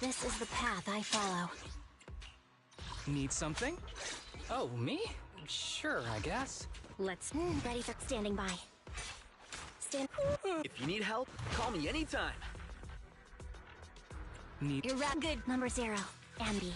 This is the path I follow. Need something? Oh, me? Sure, I guess. Let's... ready for standing by. If you need help, call me anytime. You're good. Number 0, Ambi.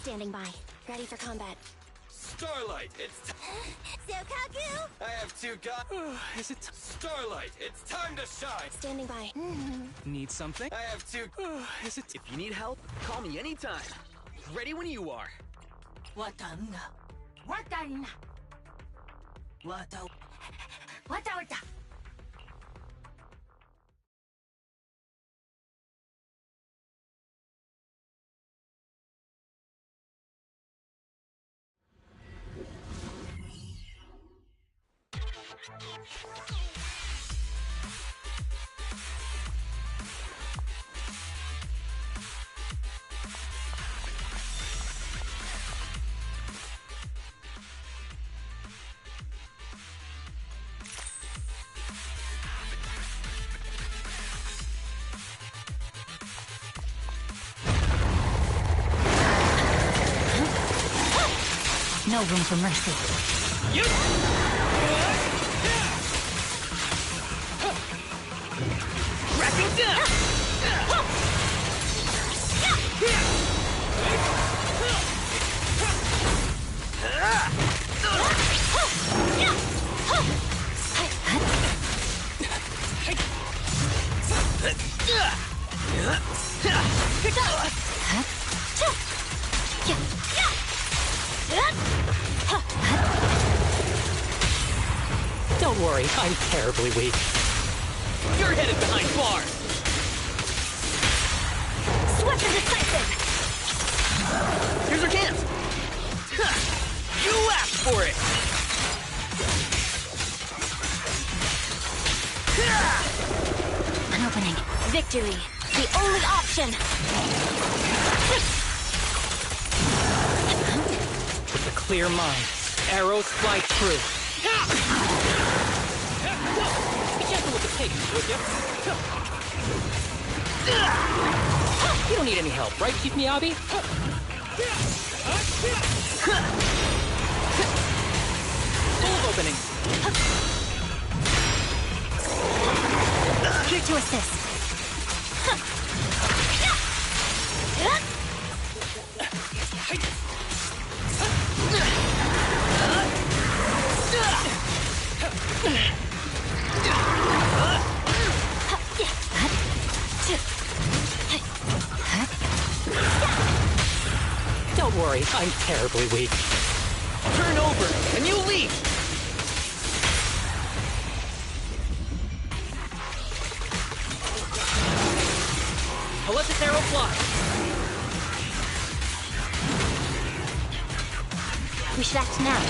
Standing by. Ready for combat. Starlight, it's Sokaku! I have 2 guns. Is it Starlight, it's time to shine! Standing by. need something? I have 2 Is it If you need help, call me anytime. Ready when you are. Wata. No room for mercy. Cracking down! Don't worry, I'm terribly weak. You're headed behind bars! Swift and decisive! Here's our chance! You asked for it! An opening. Victory. The only option. With a clear mind, arrows fly true. Be careful with the cake, would you? You don't need any help, right, Chief Miyabi? Full of openings. Here to assist. Don't worry, I'm terribly weak. Turn over, and you leave! I'll let this arrow fly. We should act now.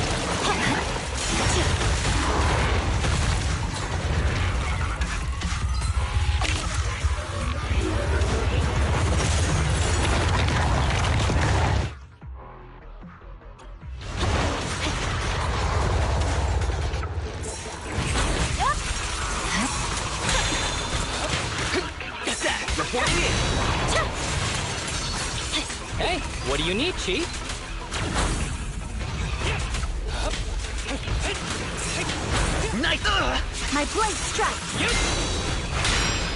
Hey, what do you need, Chief? Nice! My blade strikes!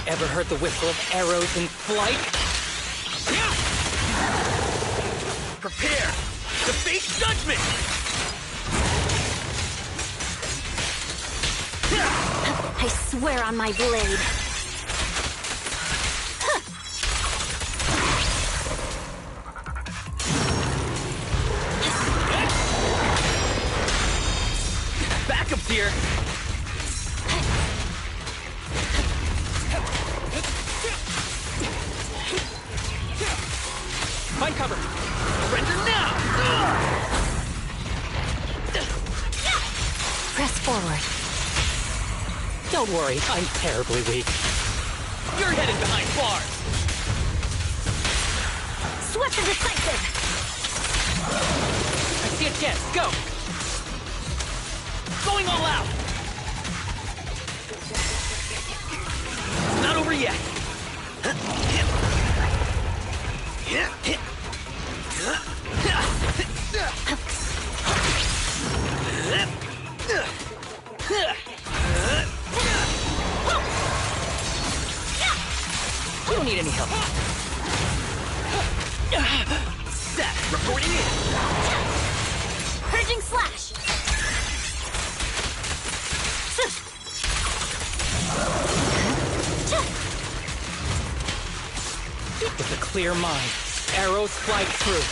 Ever heard the whistle of arrows in flight? Prepare to face judgment! I swear on my blade. Backup's here! Find cover! Surrender now! Press forward. Don't worry, I'm terribly weak. You're headed behind bars! Swift and decisive! I see a chance, go! Going all out! It's not over yet! We don't need any help. Set, reporting in. Purging slash! With a clear mind, arrows fly through.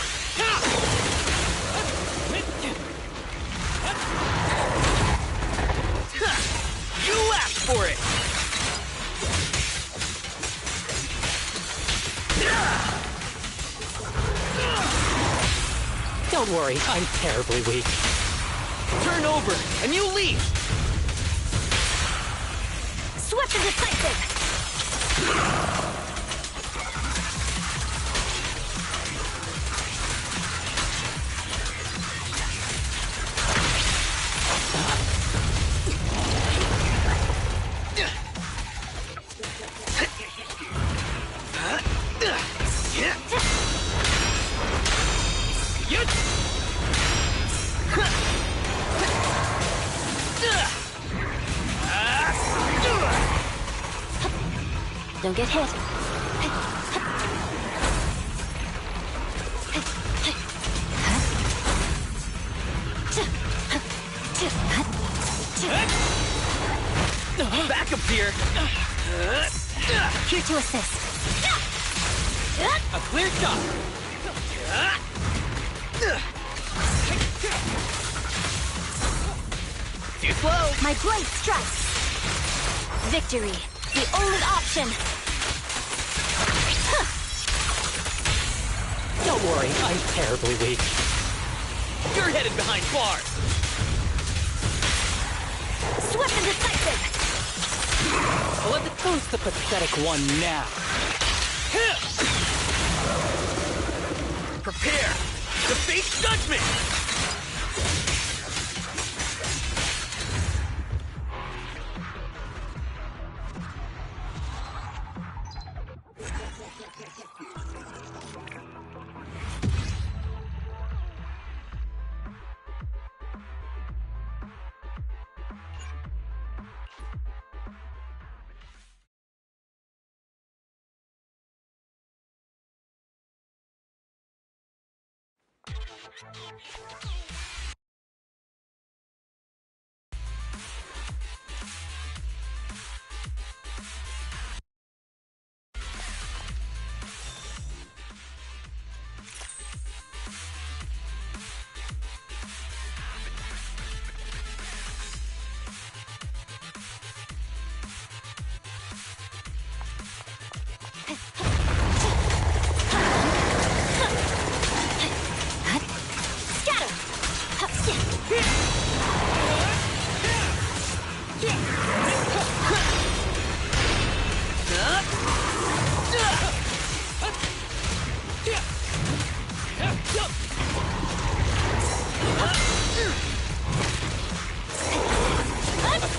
You asked for it! Don't worry, I'm terribly weak. Turn over, and you leave! Swift and decisive! Don't get hit. Back up here! Here to assist. A clear shot! Too slow! My blade strikes! Victory, the only option! Don't worry, I'm terribly weak. You're headed behind bars! Swift and decisive! Who's the pathetic one now? Prepare to face judgment!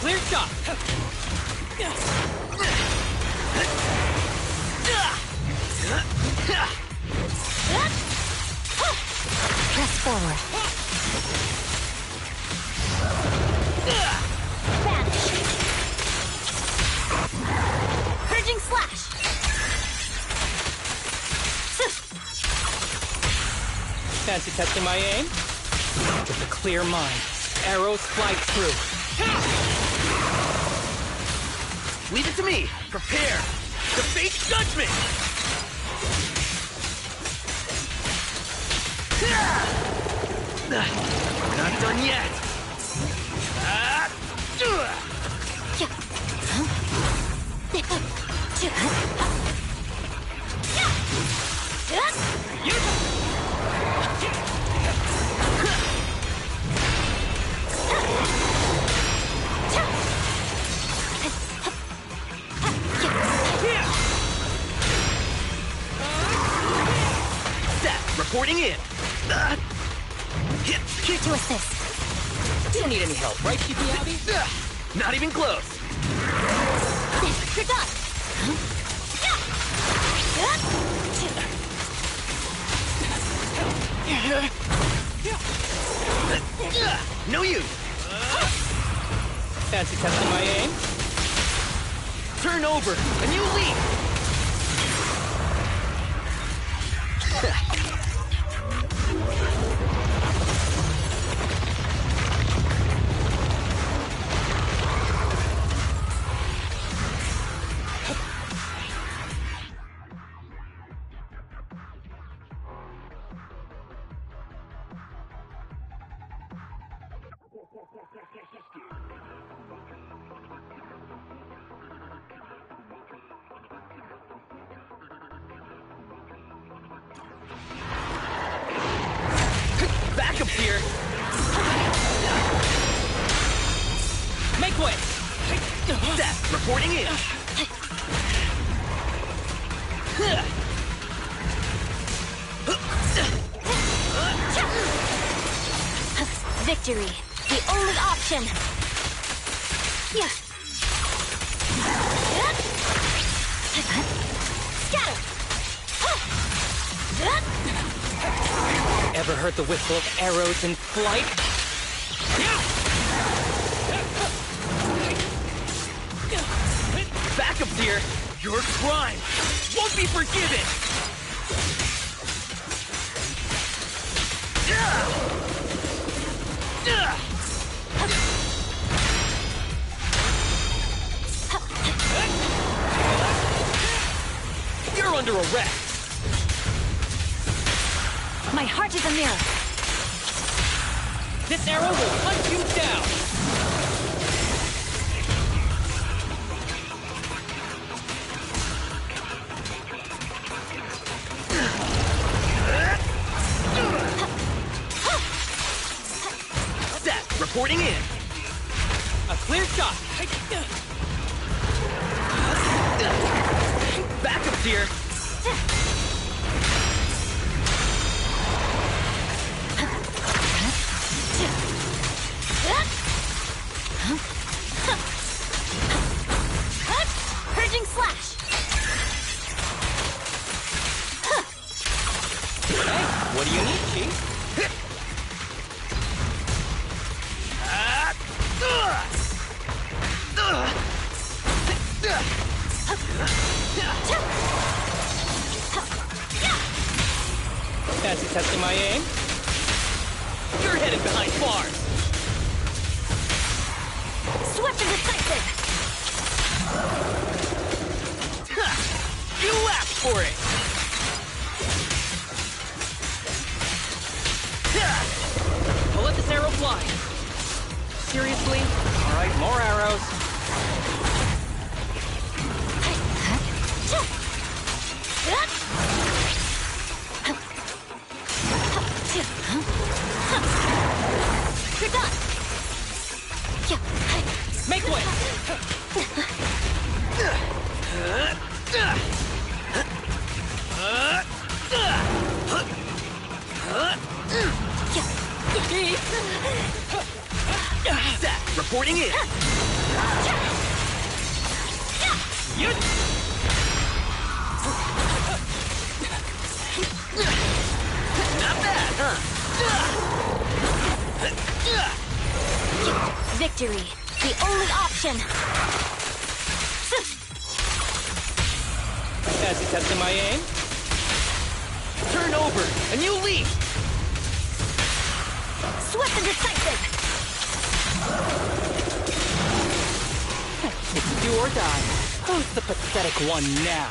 Clear shot! Press forward. Vanish. Purging slash. Fancy testing my aim? With a clear mind, arrows fly through. Leave it to me. Prepare to face judgment. We're not done yet. reporting in. Here to assist. Don't need any help, right, Chippy Abby? Not even close. You're done. No use. Fancy testing my aim? Turn over, and you leap. Backup's here. Make way! Seth, reporting in. Victory, the only option. Scatter. Ever heard the whistle of arrows in flight? Backup's here. Your crime won't be forgiven. You're under arrest. My heart is a mirror. This arrow will hunt you down! Seth, reporting in. A clear shot! Backup's here. Purging slash. Hey, what do you need, Chief? Fancy testing my aim? You're headed behind bars. Swift and decisive. You asked for it. I'll let this arrow fly. Seriously? Alright, more arrows. You're done. Make way! Seth, reporting in. Not bad, huh? Victory, the only option. Fancy testing my aim? Turn over, and you leap. Swift and decisive. It's do or die. Who's the pathetic one now?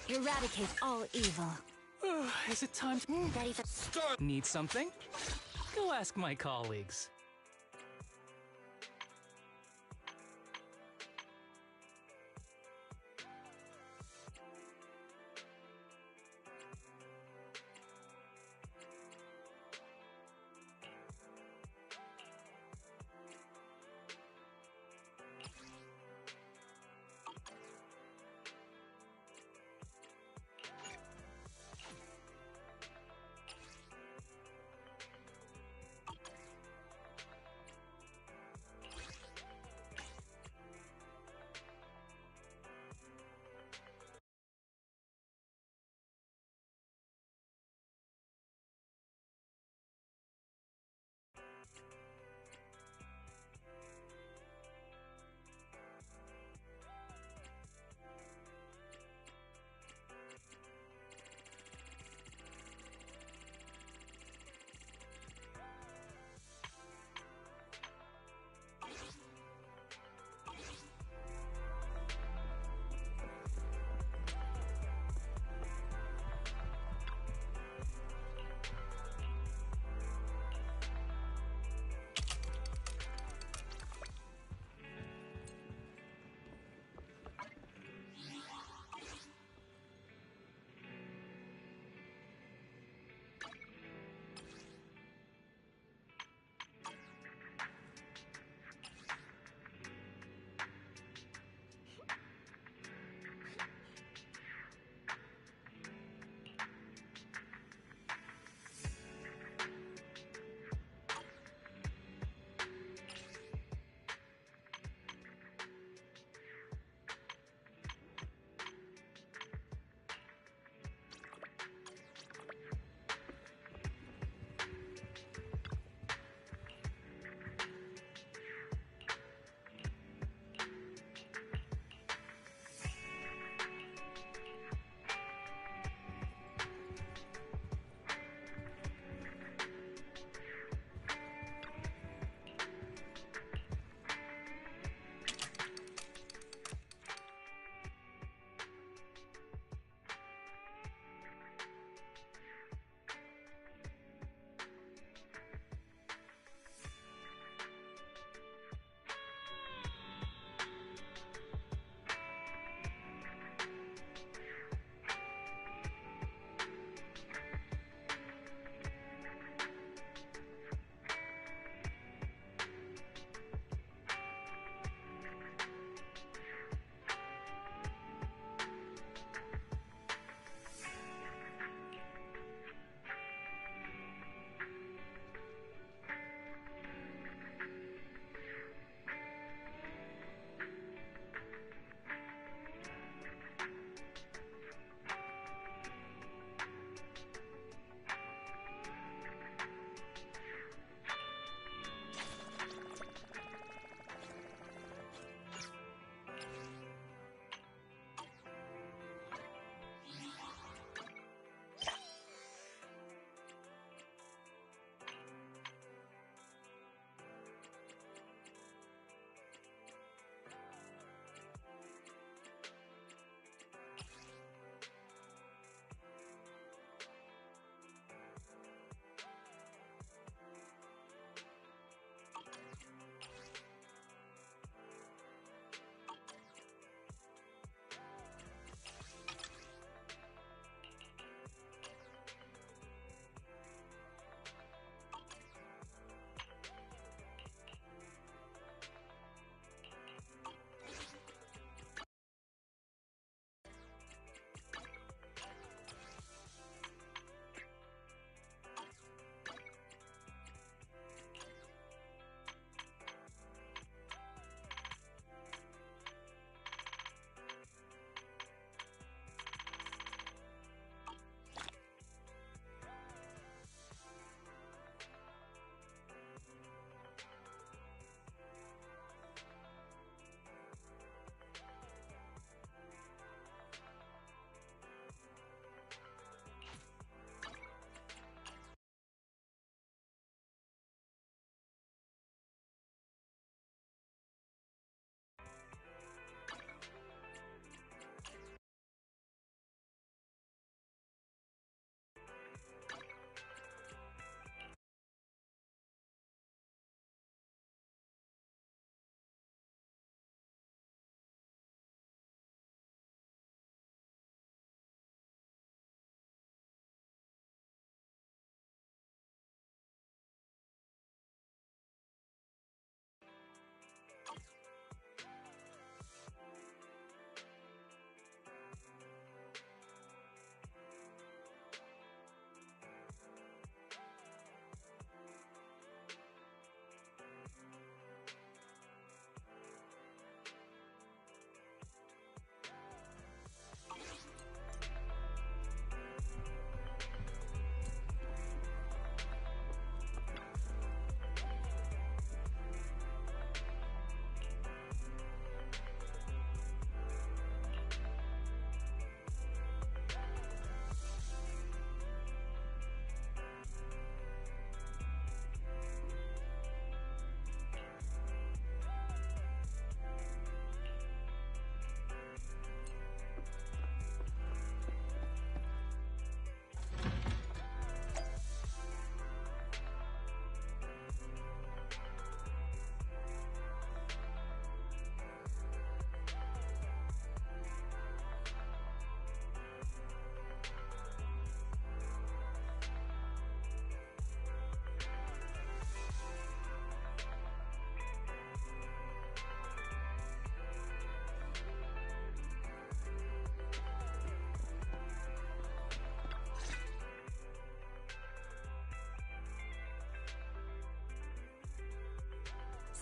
Eradicate all evil. Is it time to Ready for start? Need something? Go ask my colleagues.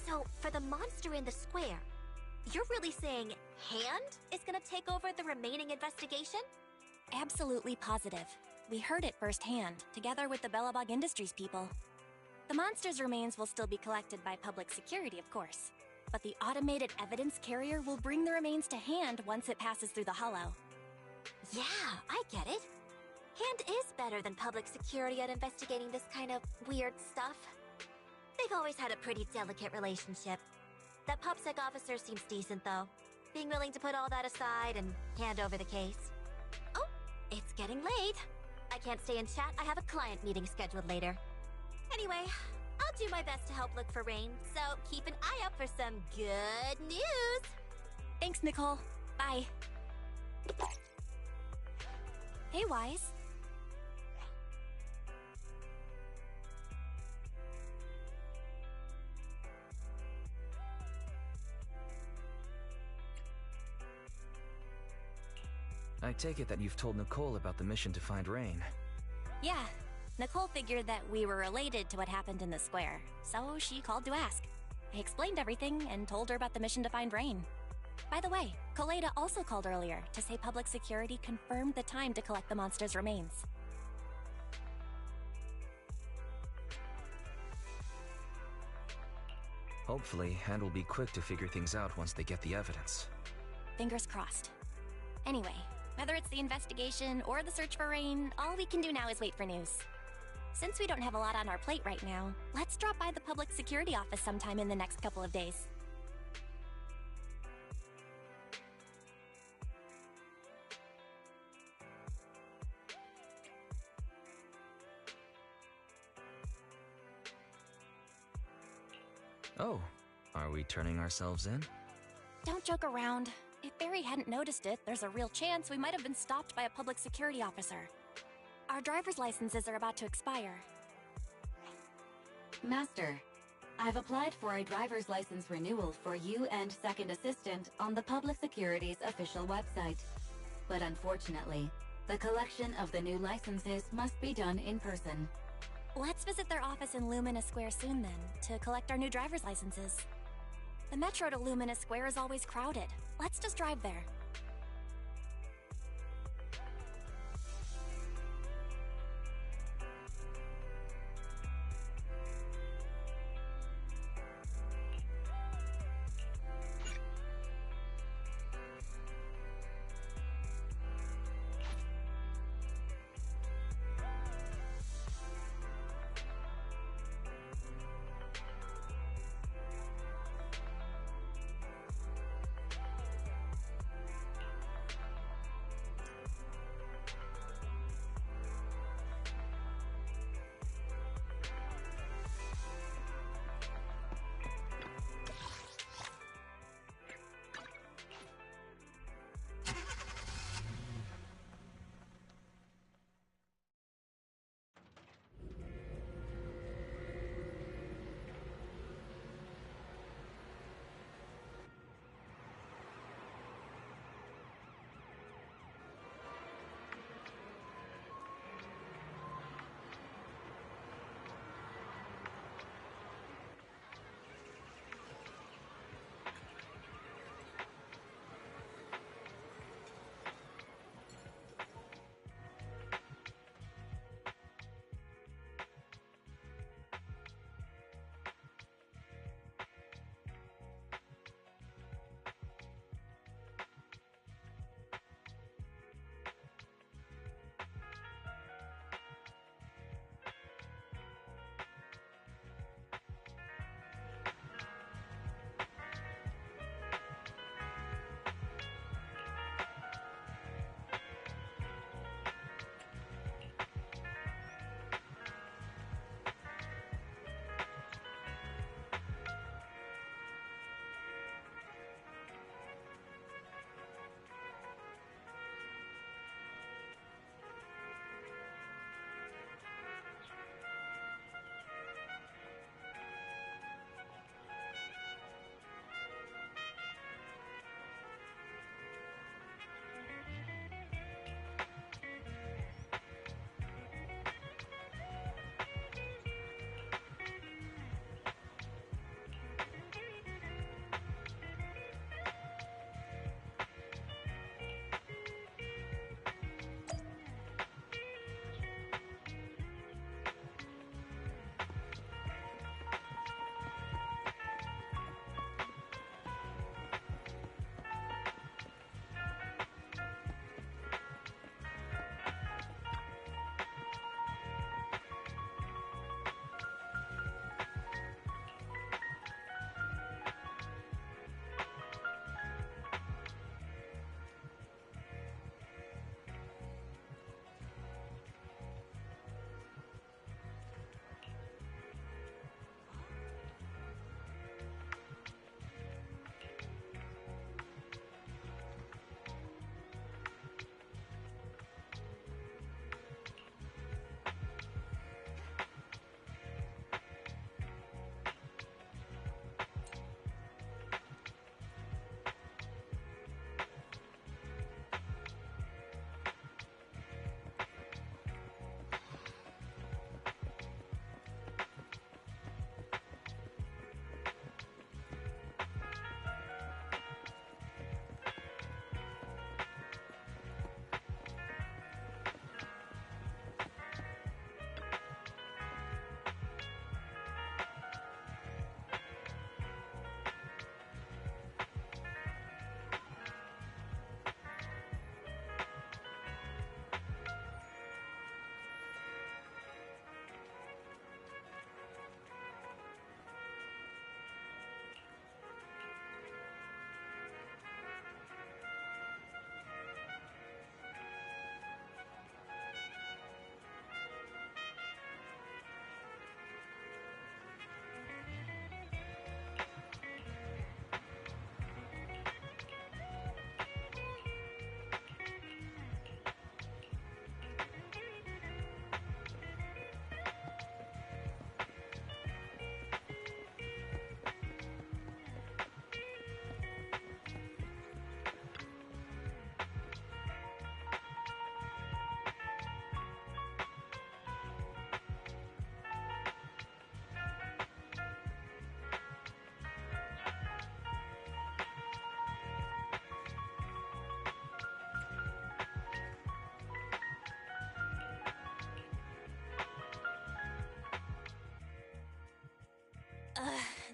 So, for the monster in the square, you're really saying Hand is gonna take over the remaining investigation? Absolutely positive. We heard it firsthand, together with the Belobog Industries people. The monster's remains will still be collected by public security, of course. But the automated evidence carrier will bring the remains to Hand once it passes through the hollow. Yeah, I get it. Hand is better than public security at investigating this kind of weird stuff. They've always had a pretty delicate relationship. That PopSec officer seems decent, though. Being willing to put all that aside and hand over the case. Oh, it's getting late. I can't stay and chat. I have a client meeting scheduled later. Anyway, I'll do my best to help look for Rain, so keep an eye out for some good news. Thanks, Nicole. Bye. Hey, Wise. I take it that you've told Nicole about the mission to find Rain. Yeah, Nicole figured that we were related to what happened in the square, so she called to ask. I explained everything and told her about the mission to find Rain. By the way, Kaleda also called earlier to say public security confirmed the time to collect the monster's remains. Hopefully, Hand will be quick to figure things out once they get the evidence. Fingers crossed. Anyway, whether it's the investigation or the search for Rain, all we can do now is wait for news. Since we don't have a lot on our plate right now, let's drop by the public security office sometime in the next couple of days. Oh, are we turning ourselves in? Don't joke around. If Barry hadn't noticed it, there's a real chance we might have been stopped by a public security officer. Our driver's licenses are about to expire. Master, I've applied for a driver's license renewal for you and Second Assistant on the Public Security's official website. But unfortunately, the collection of the new licenses must be done in person. Let's visit their office in Lumina Square soon then, to collect our new driver's licenses. The metro to Lumina Square is always crowded. Let's just drive there.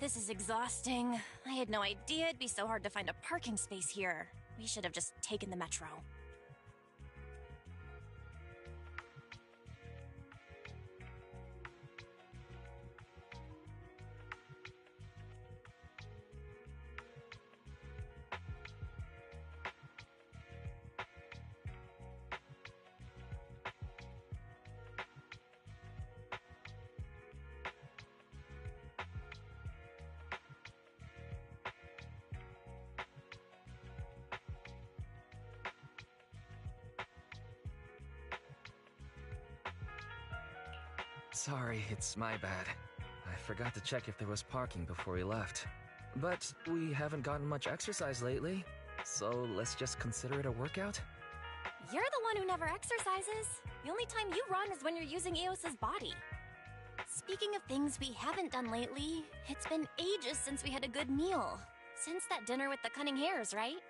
This is exhausting. I had no idea it'd be so hard to find a parking space here. We should have just taken the metro. Sorry, it's my bad. I forgot to check if there was parking before we left. But we haven't gotten much exercise lately, so let's just consider it a workout? You're the one who never exercises. The only time you run is when you're using Eos's body. Speaking of things we haven't done lately, it's been ages since we had a good meal. Since that dinner with the cunning hares, right?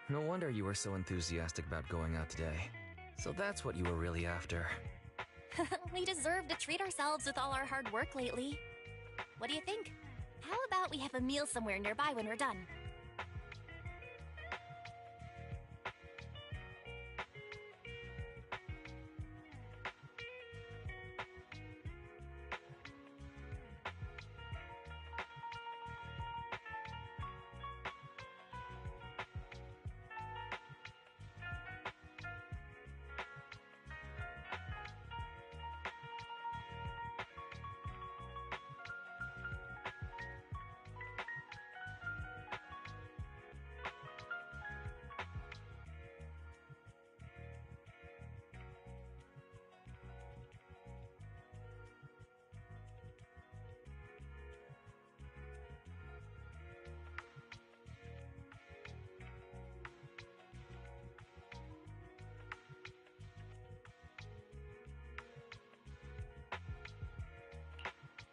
No wonder you were so enthusiastic about going out today. So that's what you were really after. We deserve to treat ourselves with all our hard work lately. What do you think? How about we have a meal somewhere nearby when we're done?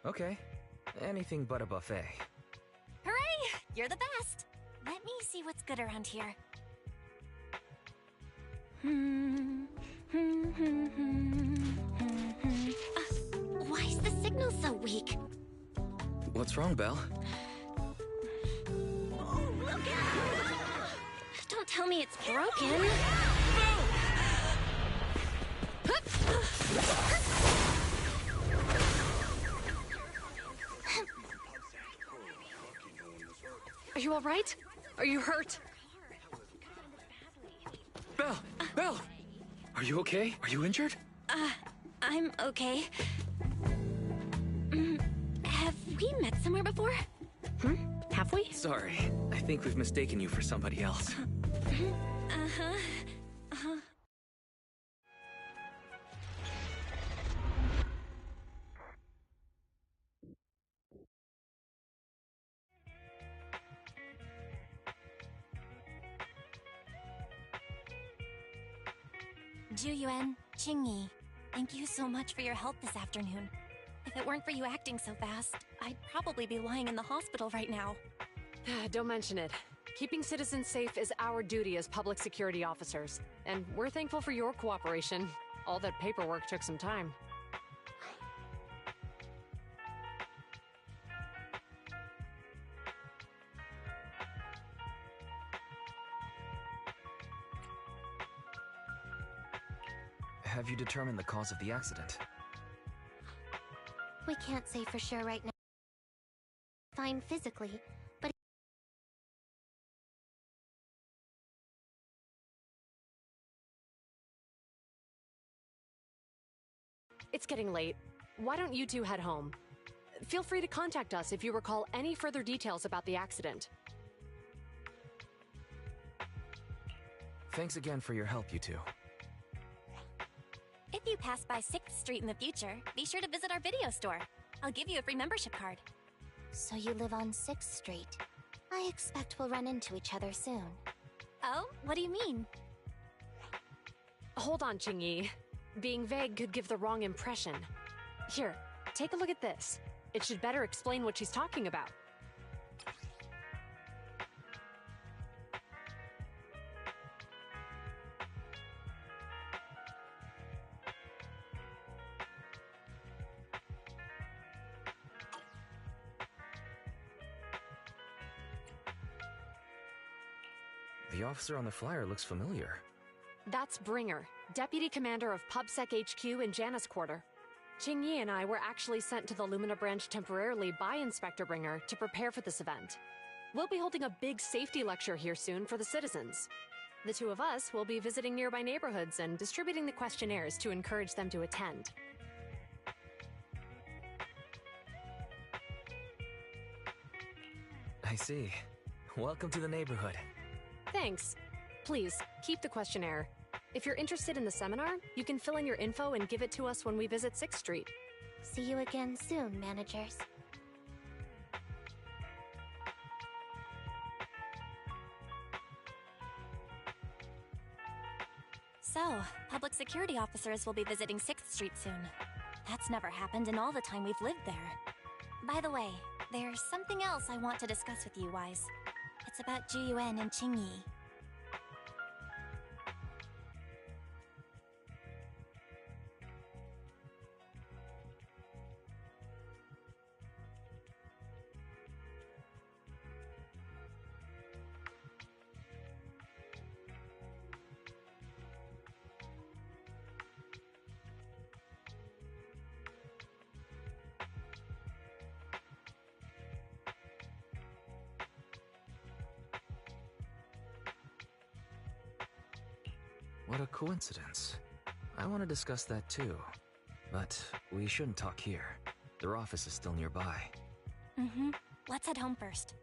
Okay, anything but a buffet. Hooray! You're the best! Let me see what's good around here. Why is the signal so weak? What's wrong, Belle? Oh, look out! Don't tell me it's broken. Are you all right? Are you hurt? Belle! Belle! Are you okay? Are you injured? I'm okay. Have we met somewhere before? Have we? Sorry, I think we've mistaken you for somebody else. Juyuan, Qingyi, thank you so much for your help this afternoon. If it weren't for you acting so fast, I'd probably be lying in the hospital right now. Don't mention it. Keeping citizens safe is our duty as public security officers, and we're thankful for your cooperation. All that paperwork took some time. Have you determined the cause of the accident? We can't say for sure right now. Fine physically, but It's getting late. Why don't you two head home? Feel free to contact us if you recall any further details about the accident. Thanks again for your help, you two. If you pass by 6th Street in the future, be sure to visit our video store. I'll give you a free membership card. so you live on 6th Street. I expect we'll run into each other soon. Oh, what do you mean? Hold on, Qingyi. Being vague could give the wrong impression. Here, take a look at this. It should better explain what she's talking about. The officer on the flyer looks familiar. That's Bringer, Deputy Commander of PubSec HQ in Janus Quarter. Qingyi and I were actually sent to the Lumina branch temporarily by Inspector Bringer to prepare for this event. We'll be holding a big safety lecture here soon for the citizens. The two of us will be visiting nearby neighborhoods and distributing the questionnaires to encourage them to attend. I see. Welcome to the neighborhood. Thanks. Please, keep the questionnaire. If you're interested in the seminar, you can fill in your info and give it to us when we visit 6th Street. See you again soon, managers. So, public security officers will be visiting 6th Street soon. That's never happened in all the time we've lived there. By the way, there's something else I want to discuss with you, Wise. It's about Jiyuan and Qingyi. What a coincidence. I want to discuss that too. But we shouldn't talk here. Their office is still nearby. Let's head home first.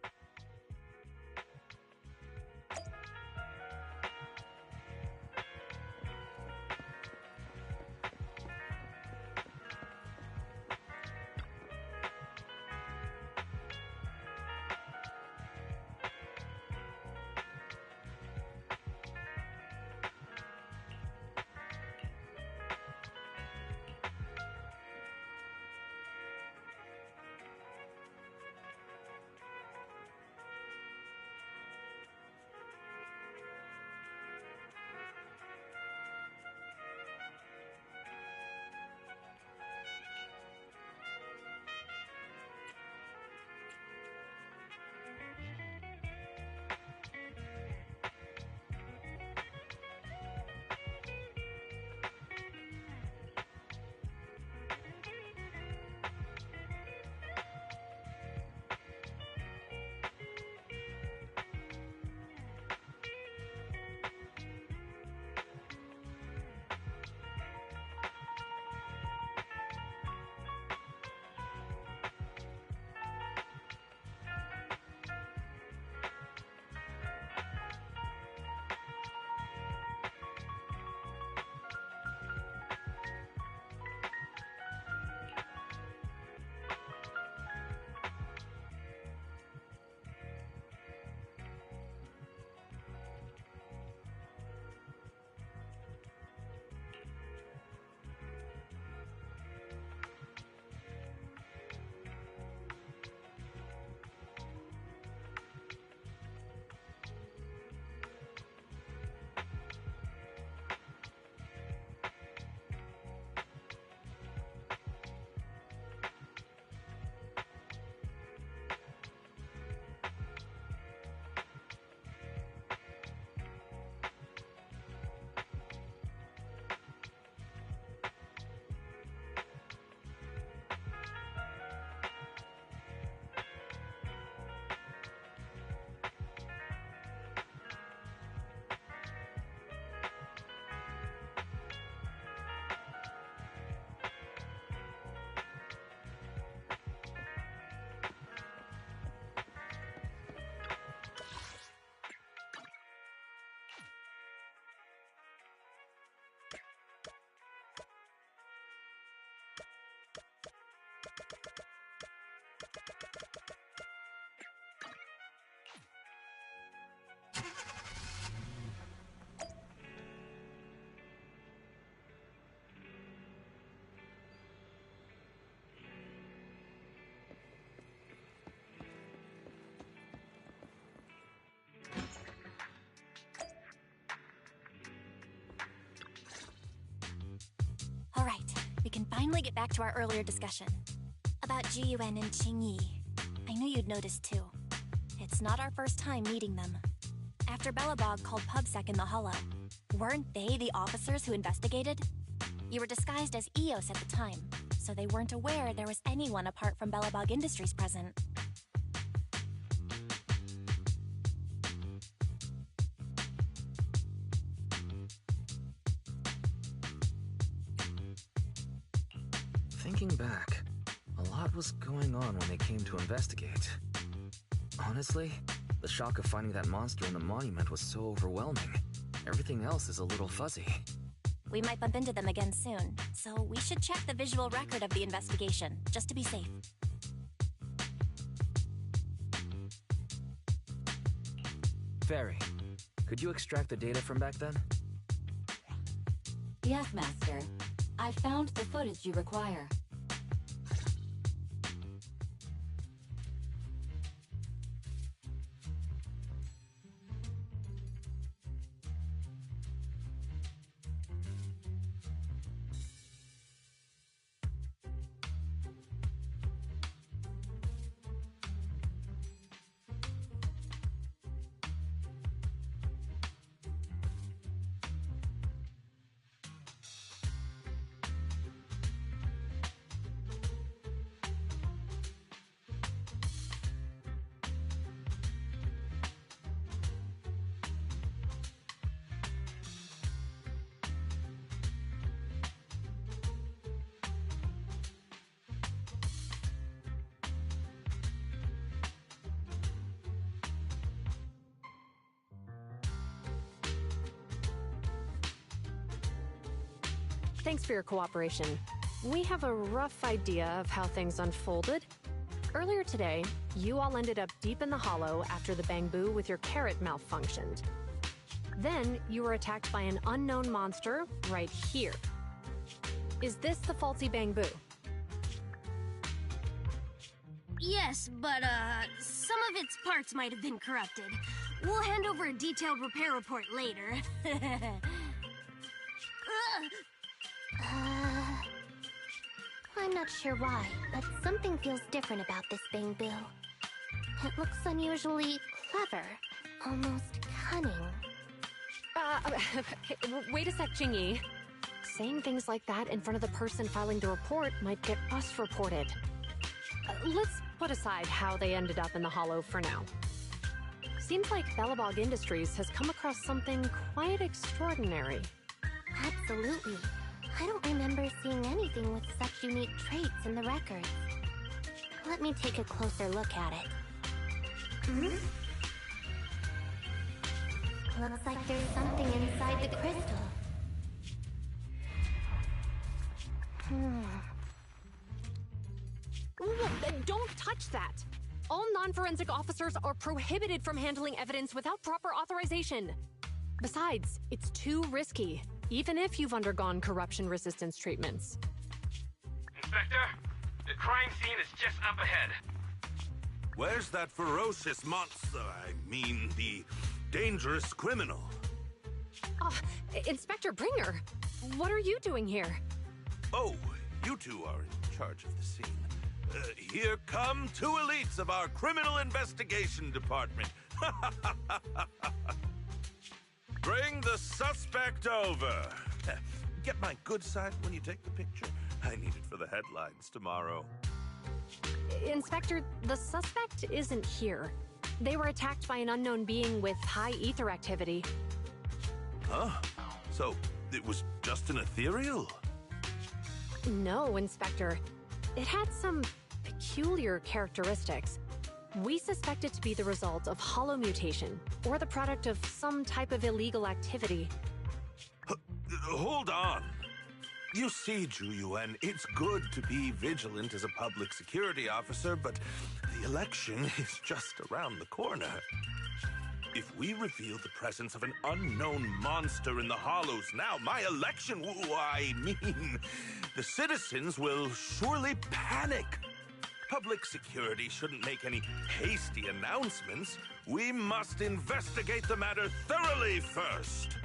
finally get back to our earlier discussion. About Juyuan and Qingyi. I knew you'd noticed too. It's not our first time meeting them. After Belobog called PubSec in the Hollow, weren't they the officers who investigated? You were disguised as EOS at the time, so they weren't aware there was anyone apart from Belobog Industries present. Thinking back, a lot was going on when they came to investigate. Honestly, the shock of finding that monster in the monument was so overwhelming. Everything else is a little fuzzy. We might bump into them again soon, so we should check the visual record of the investigation, just to be safe. Fairy, could you extract the data from back then? Yes, Master. I found the footage you require. Thanks for your cooperation. We have a rough idea of how things unfolded. Earlier today, you all ended up deep in the hollow after the bamboo with your carrot malfunctioned. Then, you were attacked by an unknown monster right here. Is this the faulty bamboo? Yes, but, some of its parts might have been corrupted. We'll hand over a detailed repair report later. I'm not sure why, but something feels different about this bamboo. It looks unusually clever, almost cunning. Wait a sec, Qingyi. Saying things like that in front of the person filing the report might get us reported. Let's put aside how they ended up in the hollow for now. Seems like Belobog Industries has come across something quite extraordinary. Absolutely. I don't remember seeing anything with such unique traits in the records. Let me take a closer look at it. Looks like there's something inside the crystal. Don't touch that! All non-forensic officers are prohibited from handling evidence without proper authorization. Besides, it's too risky, even if you've undergone corruption resistance treatments. Inspector, the crime scene is just up ahead. Where's that ferocious monster? I mean, the dangerous criminal. Inspector Bringer, what are you doing here? Oh, you two are in charge of the scene. Here come two elites of our criminal investigation department. Bring the suspect over. Get my good side when you take the picture. I need it for the headlines tomorrow. Inspector, the suspect isn't here. They were attacked by an unknown being with high ether activity. Huh? So, it was just an ethereal? No, Inspector. It had some peculiar characteristics. We suspect it to be the result of hollow mutation, or the product of some type of illegal activity. Hold on. You see, Juyuan, it's good to be vigilant as a public security officer, but the election is just around the corner. If we reveal the presence of an unknown monster in the Hollows now, my election, the citizens will surely panic. Public security shouldn't make any hasty announcements. We must investigate the matter thoroughly first.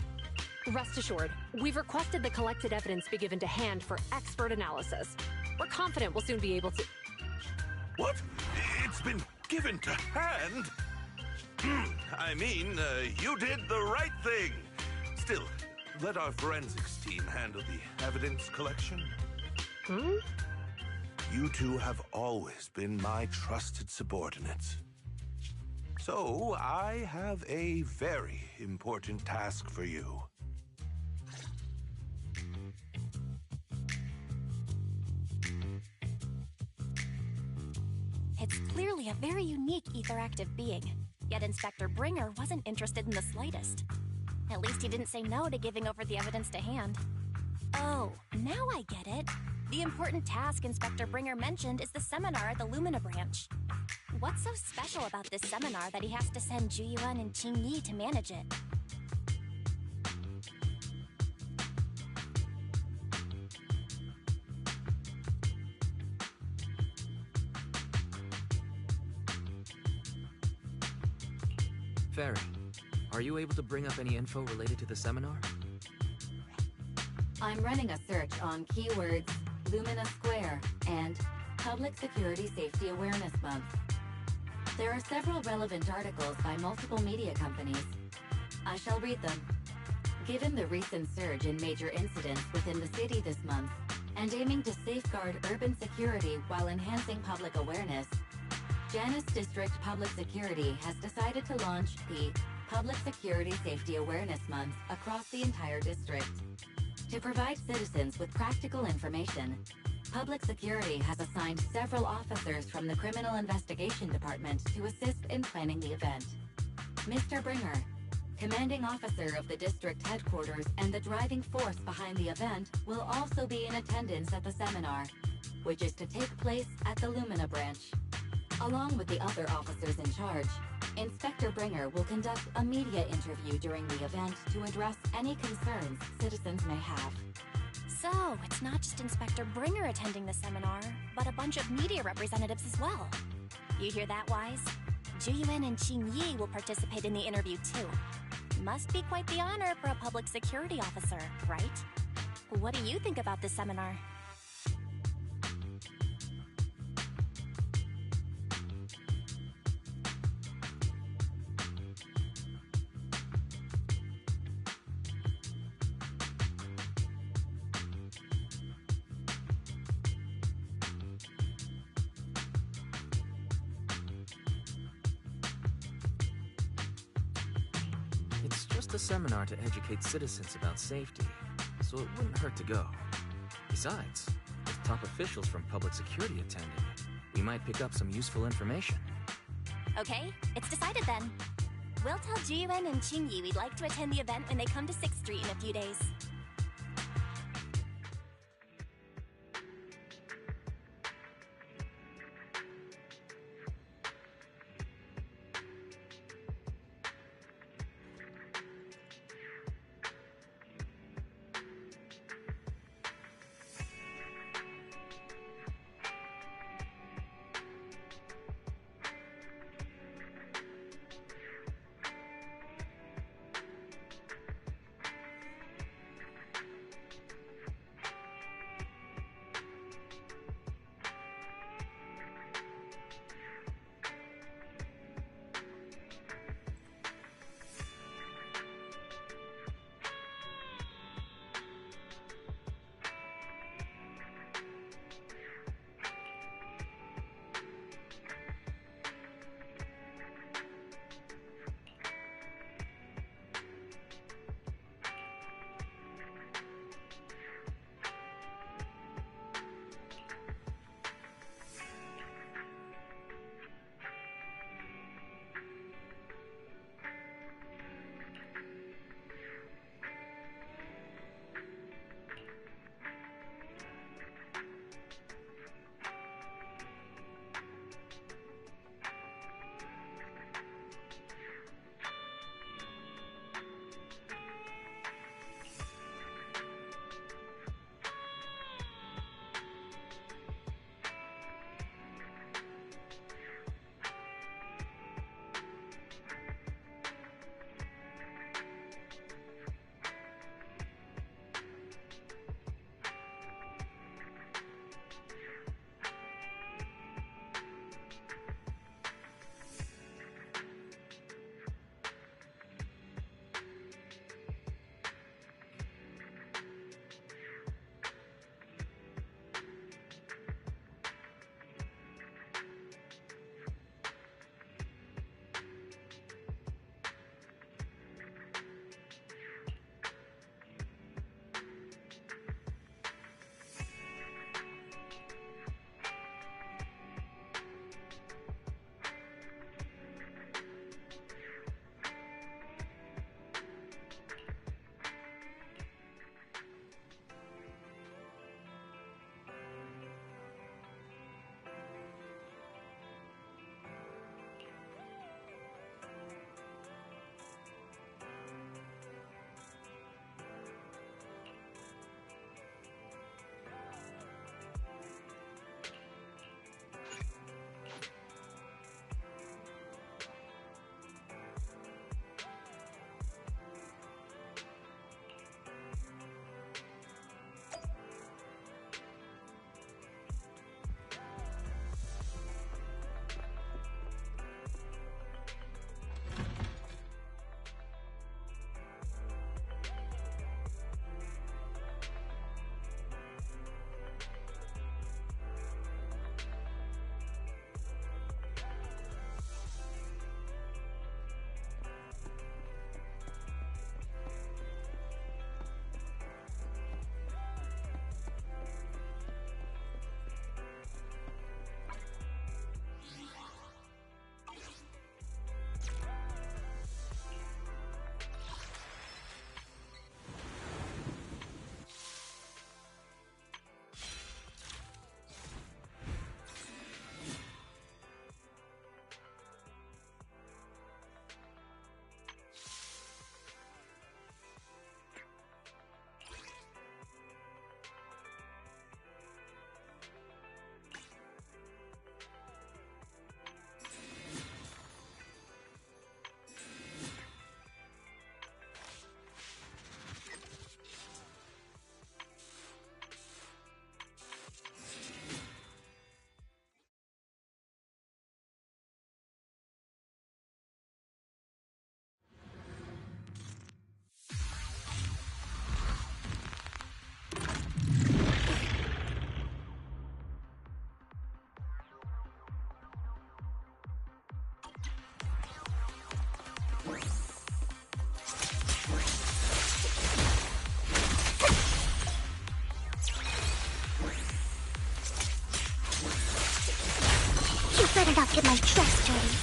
Rest assured, we've requested the collected evidence be given to hand for expert analysis. We're confident we'll soon be able to... What? It's been given to hand? I mean, you did the right thing. Still, let our forensics team handle the evidence collection. You two have always been my trusted subordinates. So, I have a very important task for you. It's clearly a very unique etheractive being, yet Inspector Bringer wasn't interested in the slightest. At least he didn't say no to giving over the evidence to hand. Oh, now I get it. The important task Inspector Bringer mentioned is the seminar at the Lumina branch. What's so special about this seminar that he has to send Juyuan and Qingyi to manage it? Fairy, are you able to bring up any info related to the seminar? I'm running a search on keywords Lumina Square and Public Security Safety Awareness Month. There are several relevant articles by multiple media companies. I shall read them. Given the recent surge in major incidents within the city this month, and aiming to safeguard urban security while enhancing public awareness, Janus District Public Security has decided to launch the Public Security Safety Awareness Month across the entire district. To provide citizens with practical information, Public Security has assigned several officers from the Criminal Investigation Department to assist in planning the event. Mr. Bringer, commanding officer of the district headquarters and the driving force behind the event, will also be in attendance at the seminar, which is to take place at the Lumina branch. Along with the other officers in charge, Inspector Bringer will conduct a media interview during the event to address any concerns citizens may have. So, it's not just Inspector Bringer attending the seminar, but a bunch of media representatives as well. You hear that, Wise? Juyuan and Qingyi will participate in the interview too. Must be quite the honor for a public security officer, right? What do you think about this seminar? It's just a seminar to educate citizens about safety, so it wouldn't hurt to go. Besides, with top officials from public security attending, we might pick up some useful information. Okay, it's decided then. We'll tell Jiyuan and Qingyi we'd like to attend the event when they come to 6th Street in a few days. get my dress dirty.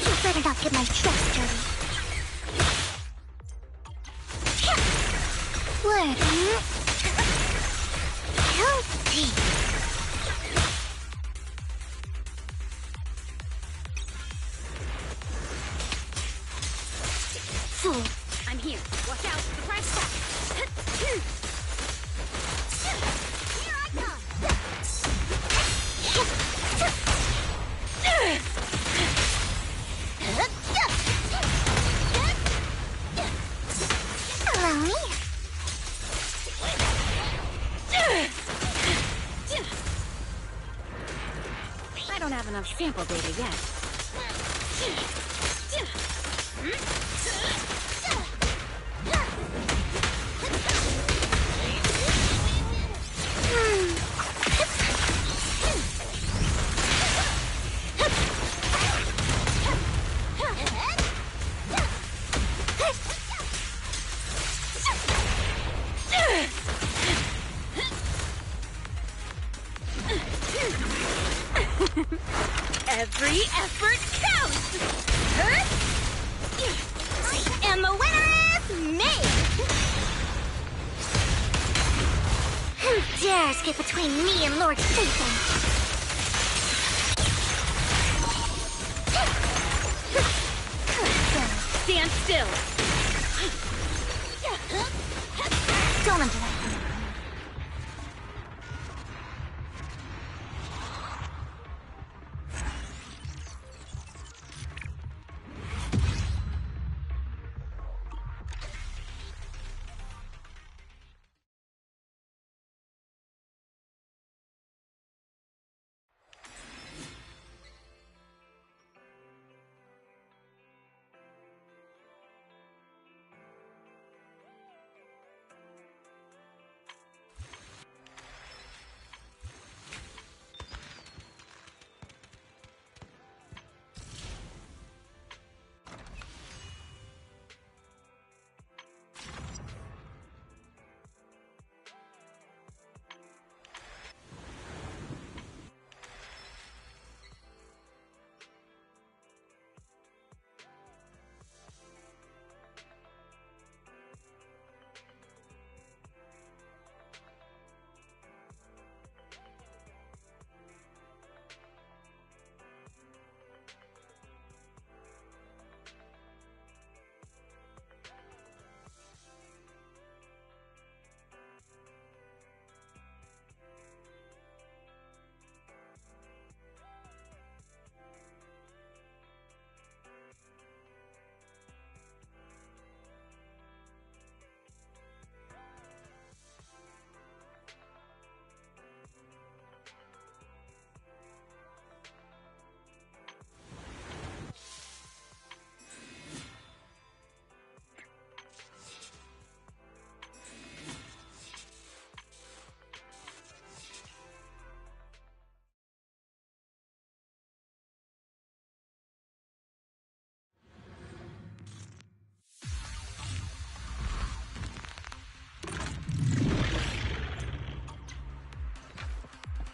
You better not get my dress dirty. What? Healthy. Fool! I'm here. Watch out! Surprise attack! Here I come! Allow me. I don't have enough sample data yet. Every effort counts! And the winner is me! Who dares get between me and Lord Satan? Stand still! Don't underestimate me.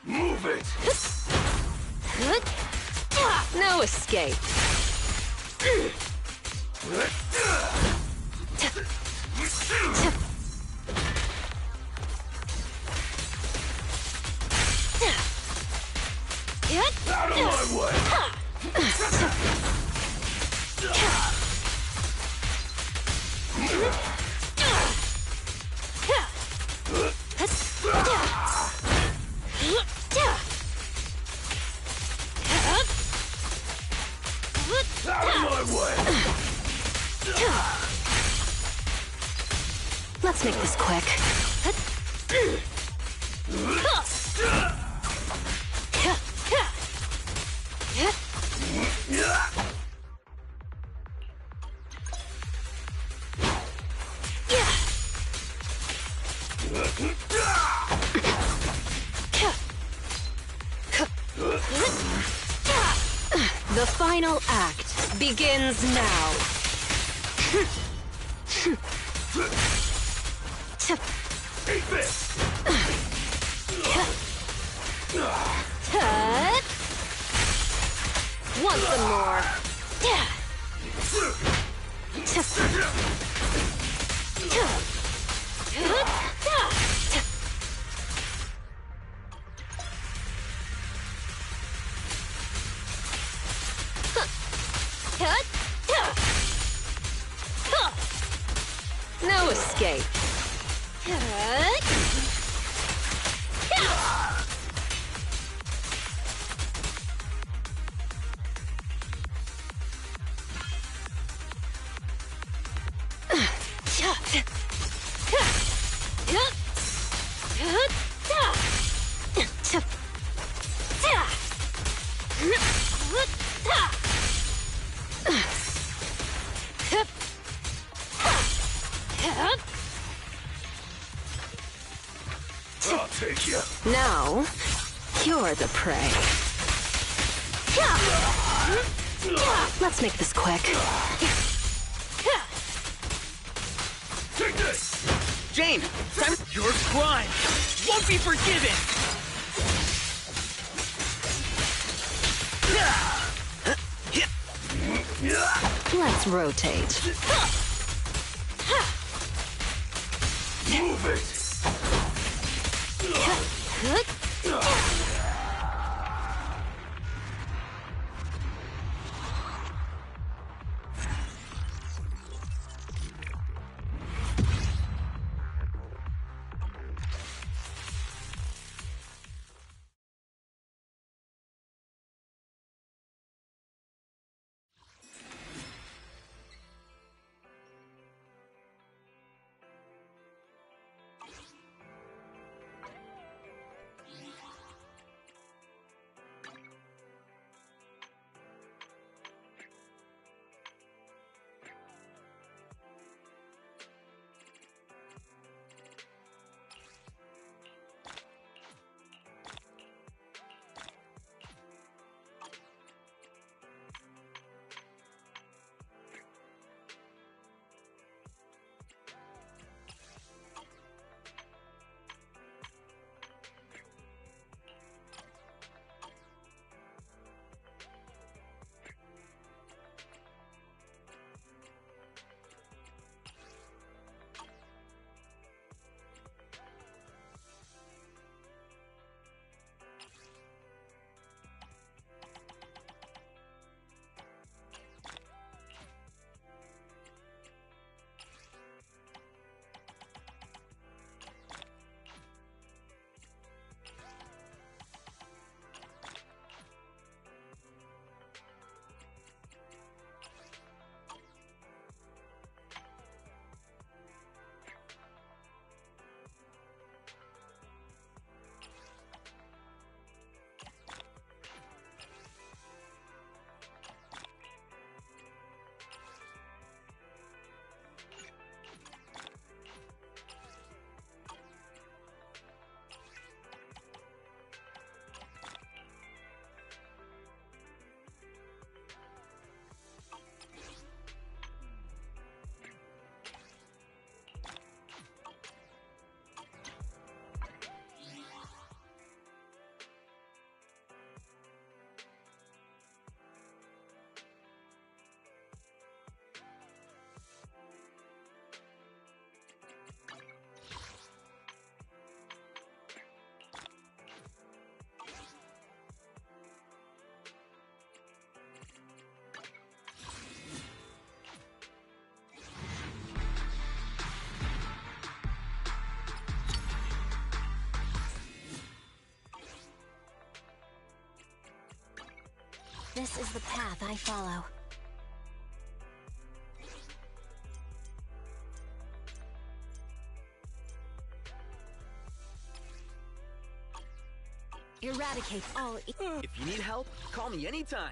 Move it! No escape. Out of my way! Out of my way! Let's make this quick. The final act begins now. Eat this! Want some more? No escape. I'll take you. Now, you're the prey. Let's make this quick. Take this! Jane, time. Your crime won't be forgiven! Let's rotate. Move it! This is the path I follow. Eradicate all. If you need help, call me anytime.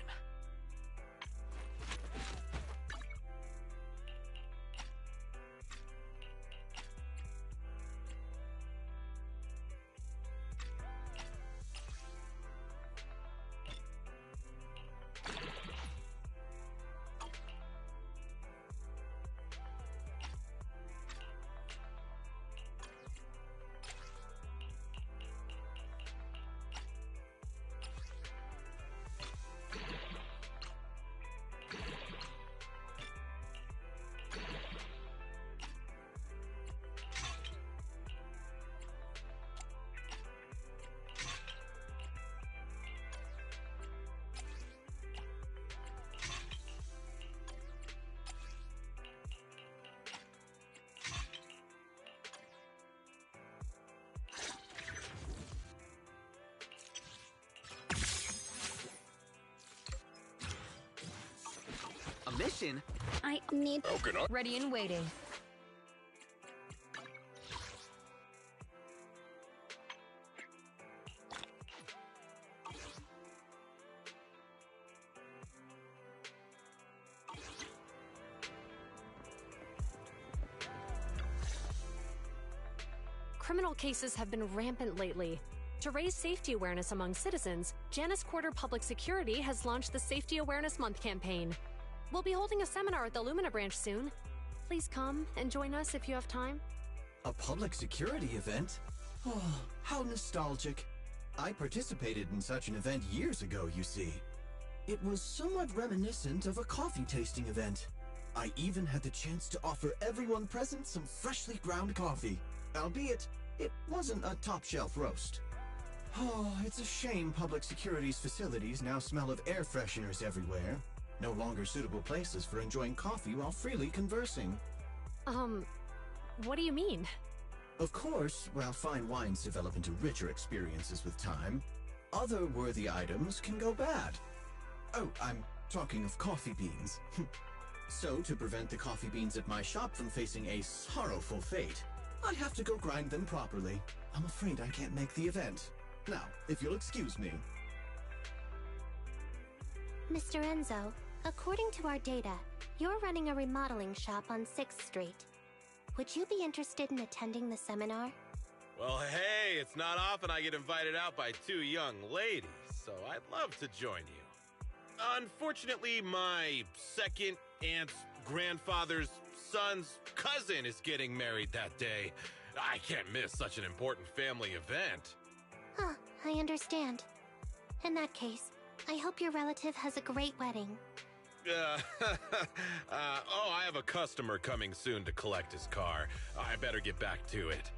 information. I need... Ready and waiting. Criminal cases have been rampant lately. To raise safety awareness among citizens, Janus Quarter Public Security has launched the Safety Awareness Month campaign. We'll be holding a seminar at the Lumina branch soon. Please come and join us if you have time. A public security event? Oh, how nostalgic. I participated in such an event years ago, you see. It was somewhat reminiscent of a coffee tasting event. I even had the chance to offer everyone present some freshly ground coffee. Albeit, it wasn't a top-shelf roast. Oh, it's a shame public security's facilities now smell of air fresheners everywhere. No longer suitable places for enjoying coffee while freely conversing. What do you mean? Of course, while fine wines develop into richer experiences with time, other worthy items can go bad. Oh, I'm talking of coffee beans. So, to prevent the coffee beans at my shop from facing a sorrowful fate, I have to go grind them properly. I'm afraid I can't make the event. Now, if you'll excuse me. Mr. Enzo, according to our data, you're running a remodeling shop on 6th Street. Would you be interested in attending the seminar? Well, hey, it's not often I get invited out by two young ladies, so I'd love to join you. Unfortunately, my second aunt's grandfather's son's cousin is getting married that day. I can't miss such an important family event. Huh, I understand. In that case, I hope your relative has a great wedding. I have a customer coming soon to collect his car. I better get back to it.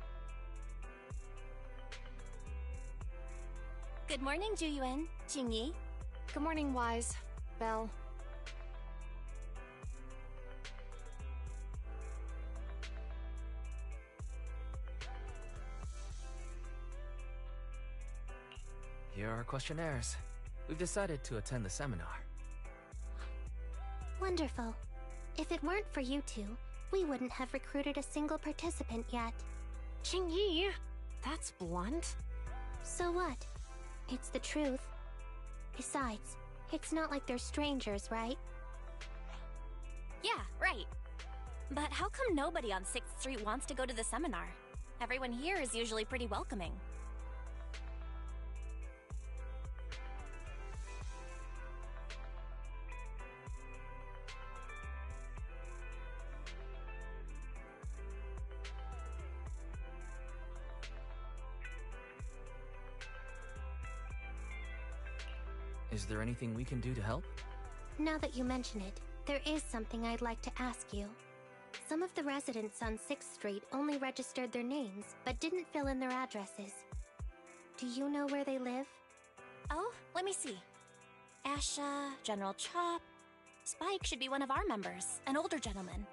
Good morning, Juyuan, Jingyi. Good morning, Wise. Belle. Here are our questionnaires. We've decided to attend the seminar. Wonderful. If it weren't for you two, we wouldn't have recruited a single participant yet. Jingyi, that's blunt. So what? It's the truth. Besides, it's not like they're strangers, right? Yeah, right. But how come nobody on 6th Street wants to go to the seminar? Everyone here is usually pretty welcoming. Is there anything we can do to help? Now that you mention it, there is something I'd like to ask you. Some of the residents on 6th Street only registered their names, but didn't fill in their addresses. Do you know where they live? Oh, let me see. Asha, General Chop. Spike should be one of our members, an older gentleman.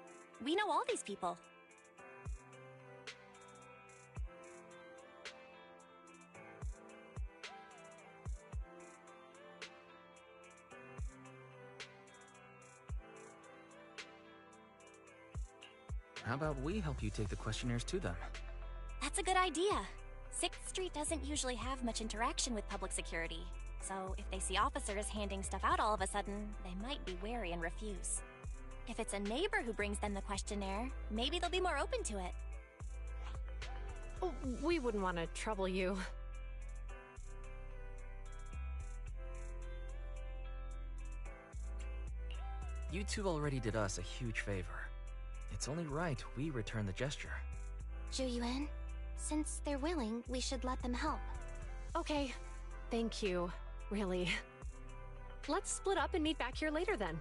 We know all these people. How about we help you take the questionnaires to them? That's a good idea. 6th Street doesn't usually have much interaction with public security, so if they see officers handing stuff out all of a sudden, they might be wary and refuse. If it's a neighbor who brings them the questionnaire, maybe they'll be more open to it. Oh, we wouldn't want to trouble you. You two already did us a huge favor. It's only right we return the gesture. Juyuan, since they're willing, we should let them help. Okay. Thank you. Really. Let's split up and meet back here later then.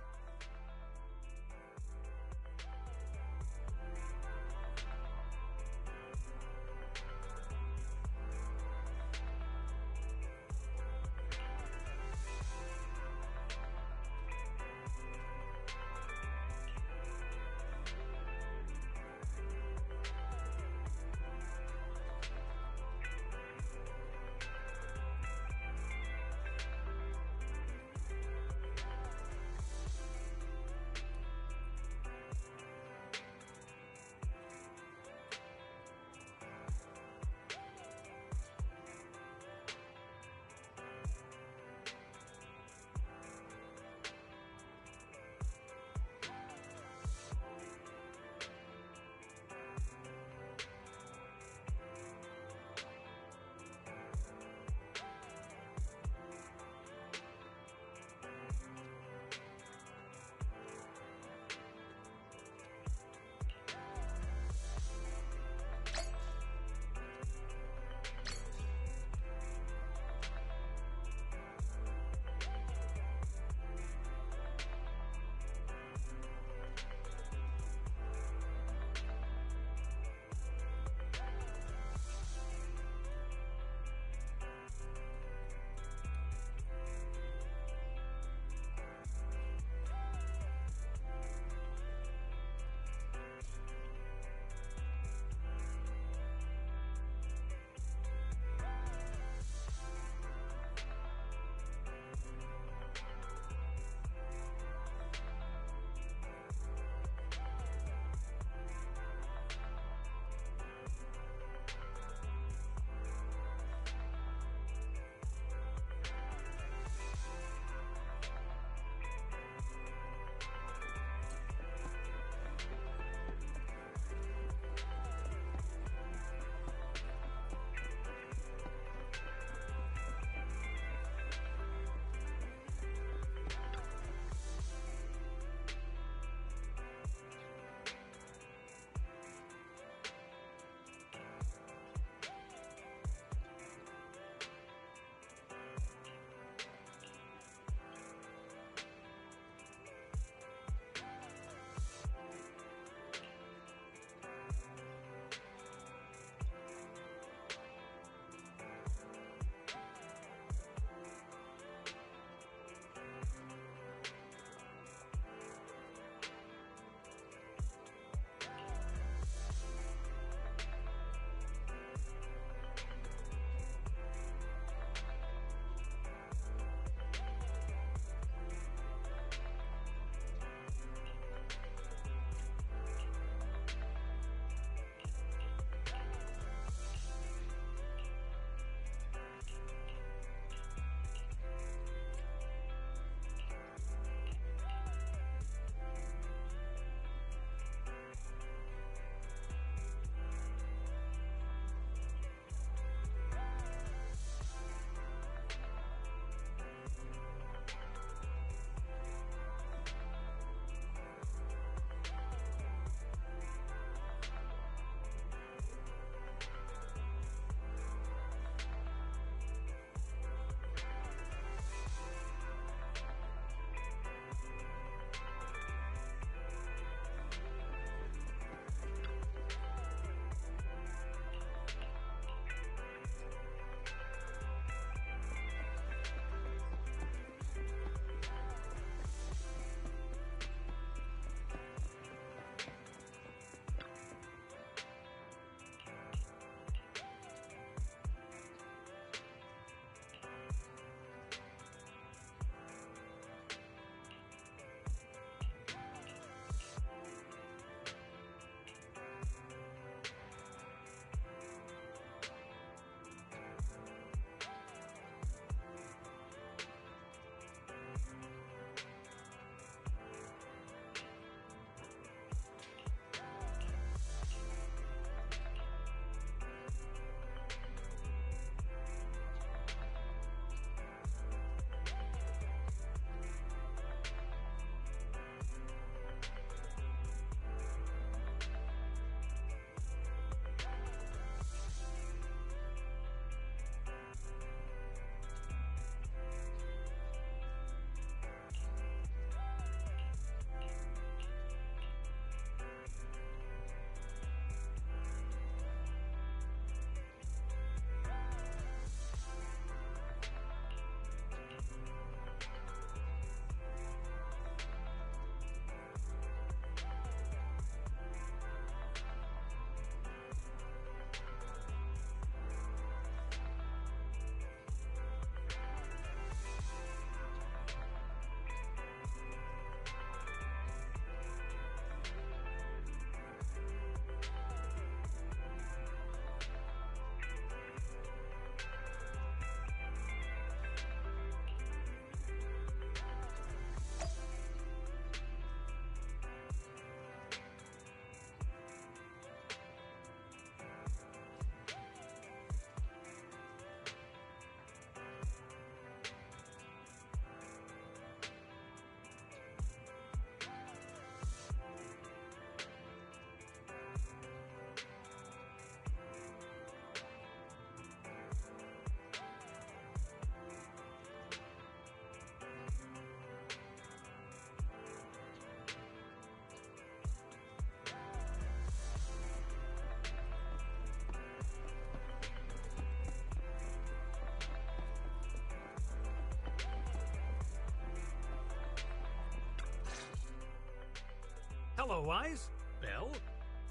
Hello, Wise. Belle?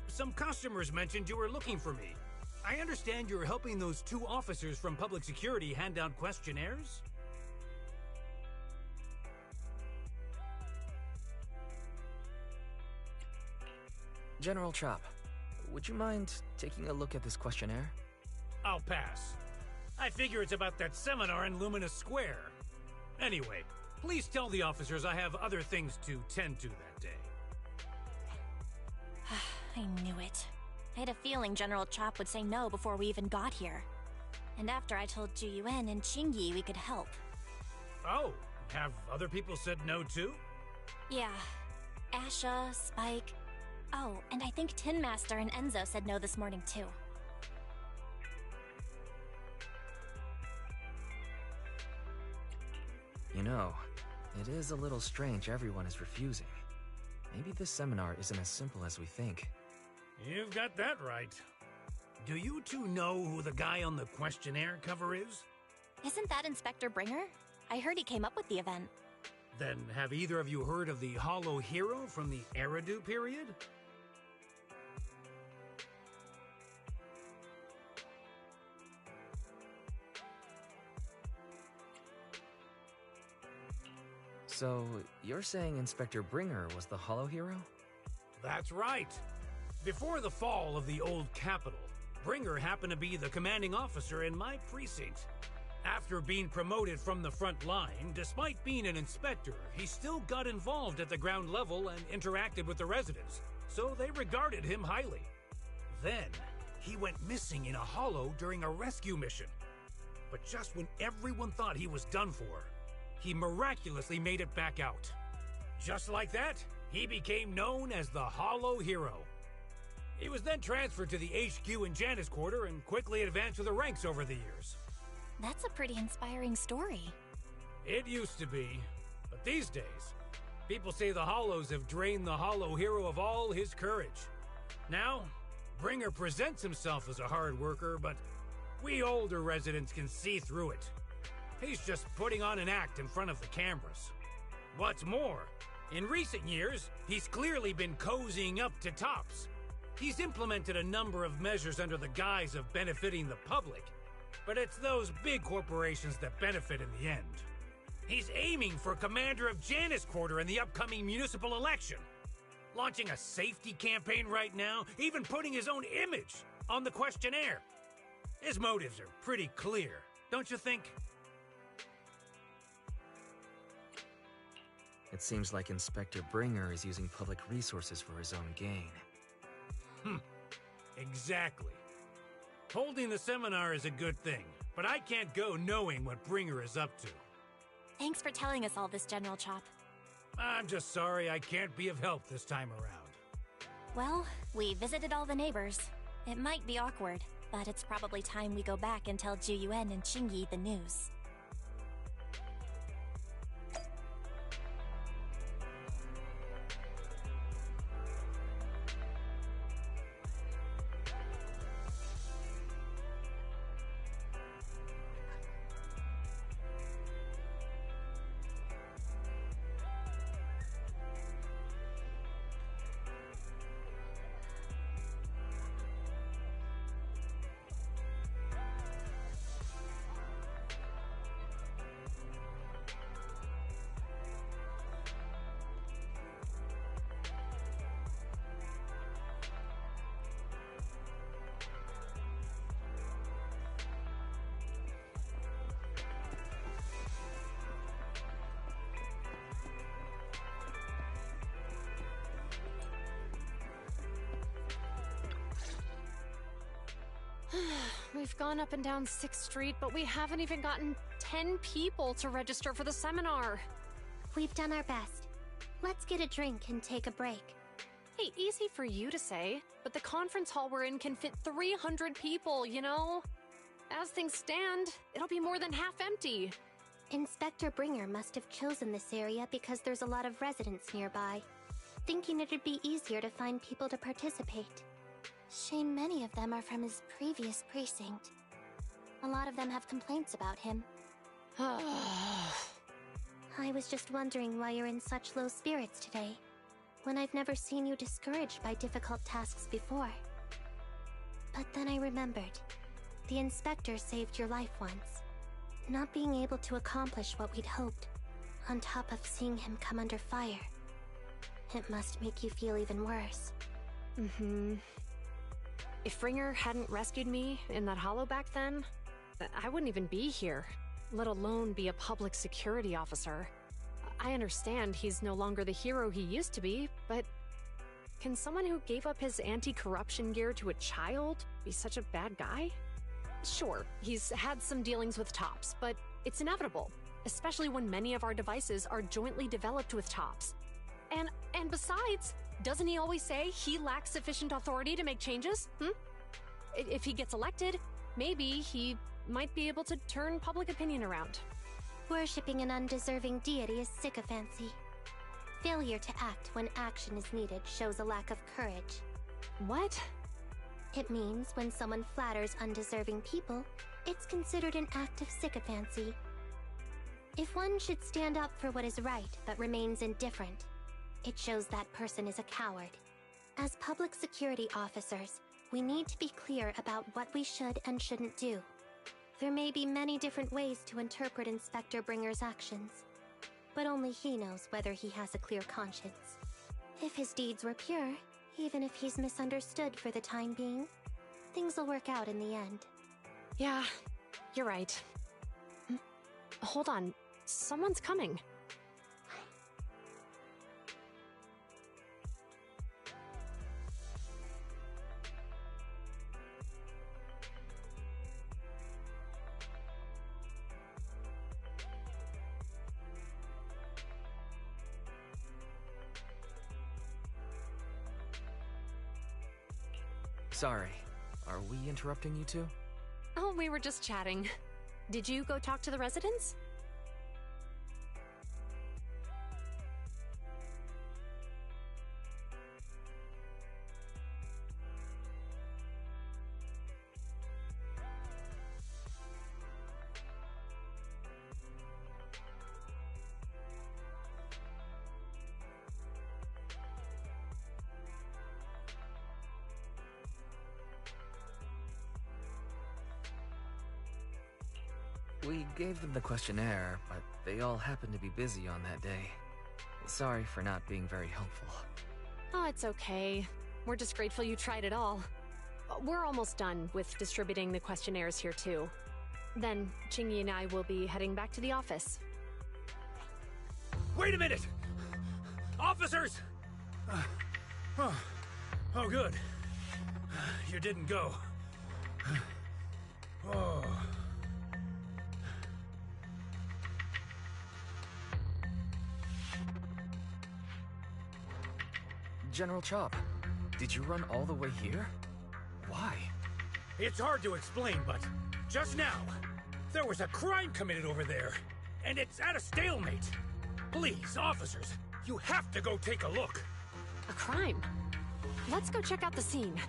Some customers mentioned you were looking for me. I understand you're helping those 2 officers from public security hand out questionnaires? General Chop, would you mind taking a look at this questionnaire? I'll pass. I figure it's about that seminar in Luminous Square. Anyway, please tell the officers I have other things to tend to that day. I knew it. I had a feeling General Chop would say no before we even got here. And after I told Ju Yuen and Qingyi we could help. Oh, have other people said no too? Yeah. Asha, Spike. Oh, and I think Tin Master and Enzo said no this morning too. You know, it is a little strange everyone is refusing. Maybe this seminar isn't as simple as we think. You've got that right. Do you 2 know who the guy on the questionnaire cover is? Isn't that Inspector Bringer? I heard he came up with the event. Then have either of you heard of the Hollow Hero from the Eridu period? So, you're saying Inspector Bringer was the Hollow Hero? That's right. Before the fall of the old capital, Bringer happened to be the commanding officer in my precinct. After being promoted from the front line, despite being an inspector, he still got involved at the ground level and interacted with the residents, so they regarded him highly. Then, he went missing in a hollow during a rescue mission. But just when everyone thought he was done for, he miraculously made it back out. Just like that, he became known as the Hollow Hero. He was then transferred to the HQ in Janus Quarter and quickly advanced to the ranks over the years. That's a pretty inspiring story. It used to be, but these days, people say the Hollows have drained the Hollow Hero of all his courage. Now, Bringer presents himself as a hard worker, but we older residents can see through it. He's just putting on an act in front of the cameras. What's more, in recent years, he's clearly been cozying up to Tops. He's implemented a number of measures under the guise of benefiting the public, but it's those big corporations that benefit in the end. He's aiming for commander of Janus Quarter in the upcoming municipal election, launching a safety campaign right now, even putting his own image on the questionnaire. His motives are pretty clear, don't you think? It seems like Inspector Bringer is using public resources for his own gain. Exactly. Holding the seminar is a good thing, but I can't go knowing what Bringer is up to. Thanks for telling us all this, General Chop. I'm just sorry I can't be of help this time around. Well, we visited all the neighbors. It might be awkward, but it's probably time we go back and tell Ju Yuen and Qingyi the news. We've gone up and down 6th Street, but we haven't even gotten 10 people to register for the seminar. We've done our best. Let's get a drink and take a break. Hey, easy for you to say, but the conference hall we're in can fit 300 people, you know? As things stand, it'll be more than half empty. Inspector Bringer must have chosen this area because there's a lot of residents nearby, thinking it'd be easier to find people to participate. Shame many of them are from his previous precinct. A lot of them have complaints about him. I was just wondering why you're in such low spirits today. when I've never seen you discouraged by difficult tasks before. But then I remembered. The inspector saved your life once. Not being able to accomplish what we'd hoped, on top of seeing him come under fire. It must make you feel even worse. Mm-hmm. If Ringer hadn't rescued me in that hollow back then, I wouldn't even be here, let alone be a public security officer. I understand he's no longer the hero he used to be, but can someone who gave up his anti-corruption gear to a child be such a bad guy? Sure, he's had some dealings with Tops, but it's inevitable, especially when many of our devices are jointly developed with Tops. And besides, doesn't he always say he lacks sufficient authority to make changes? If he gets elected, maybe he might be able to turn public opinion around. Worshipping an undeserving deity is sycophancy. Failure to act when action is needed shows a lack of courage. What? It means when someone flatters undeserving people, it's considered an act of sycophancy. If one should stand up for what is right but remains indifferent, it shows that person is a coward. As public security officers, we need to be clear about what we should and shouldn't do. There may be many different ways to interpret Inspector Bringer's actions, but only he knows whether he has a clear conscience. If his deeds were pure, even if he's misunderstood for the time being, things will work out in the end. Yeah, you're right. Hold on, someone's coming. Sorry, are we interrupting you two? Oh, we were just chatting. Did you go talk to the residents? We gave them the questionnaire, but they all happened to be busy on that day. Sorry for not being very helpful. Oh, it's okay. We're just grateful you tried it all. We're almost done with distributing the questionnaires here, too. Then, Chingy and I will be heading back to the office. Wait a minute! Officers! Oh, good. You didn't go. Oh. General Chop, did you run all the way here? Why? It's hard to explain, but just now, there was a crime committed over there, and it's at a stalemate. Please, officers, you have to go take a look. A crime? Let's go check out the scene.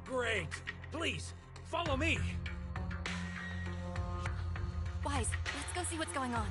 Great. Please, follow me. Wise, let's go see what's going on.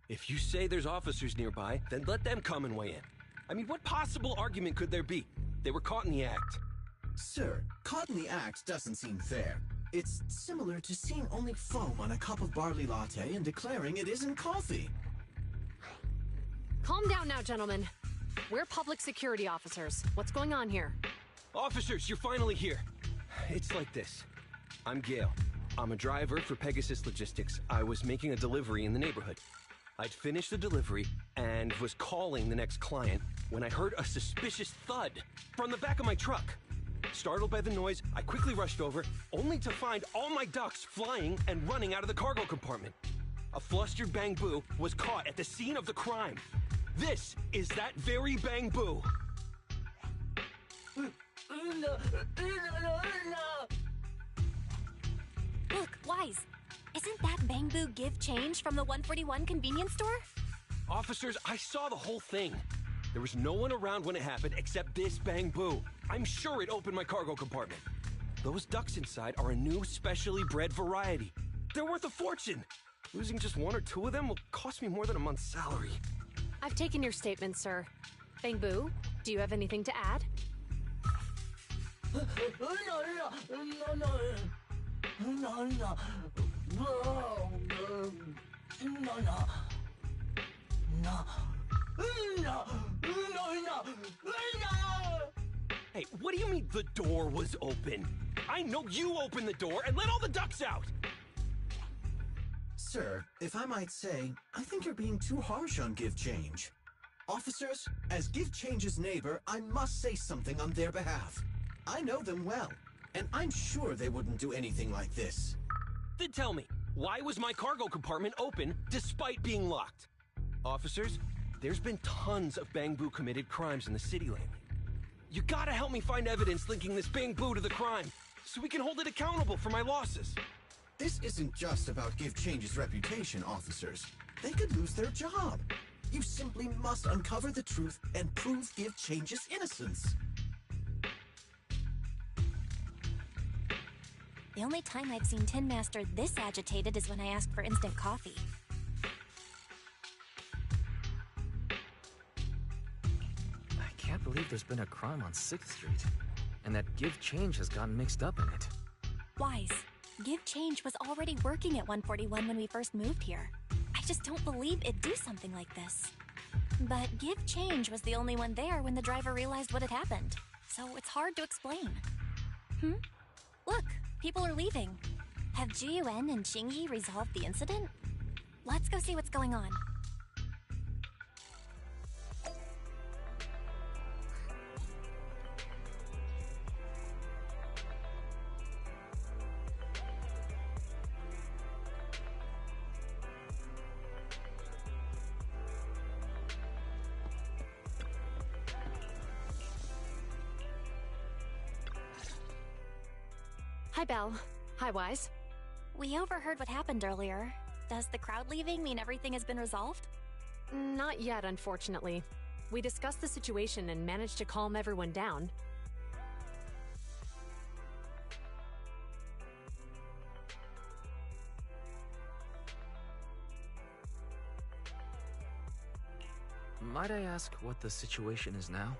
If you say there's officers nearby, then let them come and weigh in. I mean, what possible argument could there be? They were caught in the act. Sir, caught in the act doesn't seem fair. It's similar to seeing only foam on a cup of barley latte and declaring it isn't coffee. Calm down now, gentlemen. We're public security officers. What's going on here? Officers, you're finally here. It's like this. I'm Gale. I'm a driver for Pegasus Logistics. I was making a delivery in the neighborhood. I'd finished the delivery and was calling the next client when I heard a suspicious thud from the back of my truck. Startled by the noise, I quickly rushed over, only to find all my ducks flying and running out of the cargo compartment. A flustered Bang Boo was caught at the scene of the crime. This is that very Bang Boo. Look, Wise. Isn't that Bang Boo give change from the 141 convenience store? Officers, I saw the whole thing. There was no one around when it happened except this Bang Boo. I'm sure it opened my cargo compartment. Those ducks inside are a new specially bred variety. They're worth a fortune. Losing just one or two of them will cost me more than a month's salary. I've taken your statement, sir. Bang Boo, do you have anything to add? Hey, what do you mean the door was open? I know you opened the door and let all the ducks out! Sir, if I might say, I think you're being too harsh on Give Change. Officers, as Give Change's neighbor, I must say something on their behalf. I know them well, and I'm sure they wouldn't do anything like this. Then tell me, why was my cargo compartment open despite being locked? Officers, there's been tons of Bang Boo committed crimes in the city lately. You gotta help me find evidence linking this Bang Boo to the crime, so we can hold it accountable for my losses. This isn't just about Give Change's reputation, officers. They could lose their job. You simply must uncover the truth and prove Give Change's innocence. The only time I've seen Tin Master this agitated is when I asked for instant coffee. I can't believe there's been a crime on 6th Street, and that Give Change has gotten mixed up in it. Wise. Give Change was already working at 141 when we first moved here. I just don't believe it'd do something like this. But Give Change was the only one there when the driver realized what had happened. So it's hard to explain. Look, people are leaving. Have Jiyuan and Qingyi resolved the incident? Let's go see what's going on. Hi, Belle. Hi, Wise. We overheard what happened earlier. Does the crowd leaving mean everything has been resolved? Not yet, unfortunately. We discussed the situation and managed to calm everyone down. Might I ask what the situation is now?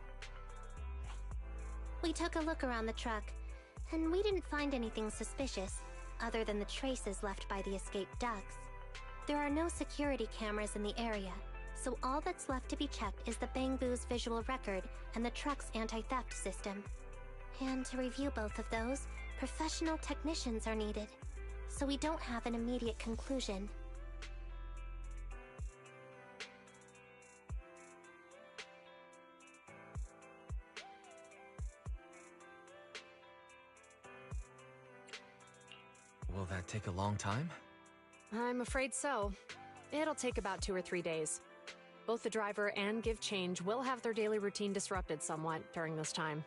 We took a look around the truck, and we didn't find anything suspicious, other than the traces left by the escaped ducks. There are no security cameras in the area, so all that's left to be checked is the Bang Boo's visual record and the truck's anti-theft system. And to review both of those, professional technicians are needed, so we don't have an immediate conclusion. Will that take a long time? I'm afraid so. It'll take about 2 or 3 days. Both the driver and Give Change will have their daily routine disrupted somewhat during this time.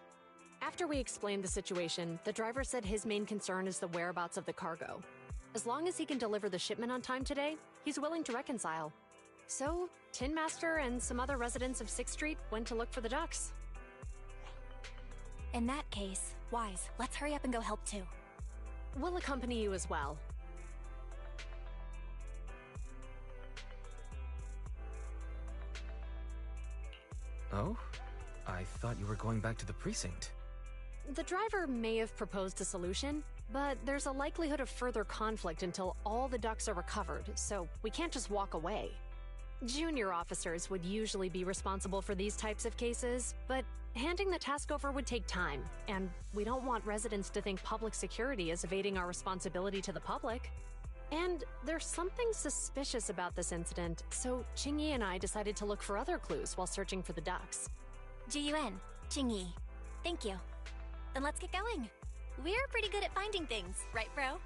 After we explained the situation, the driver said his main concern is the whereabouts of the cargo. As long as he can deliver the shipment on time today, he's willing to reconcile. So, Tin Master and some other residents of 6th Street went to look for the ducks. In that case, Wise, let's hurry up and go help too. We'll accompany you as well. Oh? I thought you were going back to the precinct. The driver may have proposed a solution, but there's a likelihood of further conflict until all the ducks are recovered, so we can't just walk away. Junior officers would usually be responsible for these types of cases, but handing the task over would take time, and we don't want residents to think public security is evading our responsibility to the public. And there's something suspicious about this incident, so Qingyi and I decided to look for other clues while searching for the ducks. Jiyuan, Qingyi, thank you. Then let's get going. We're pretty good at finding things, right, bro?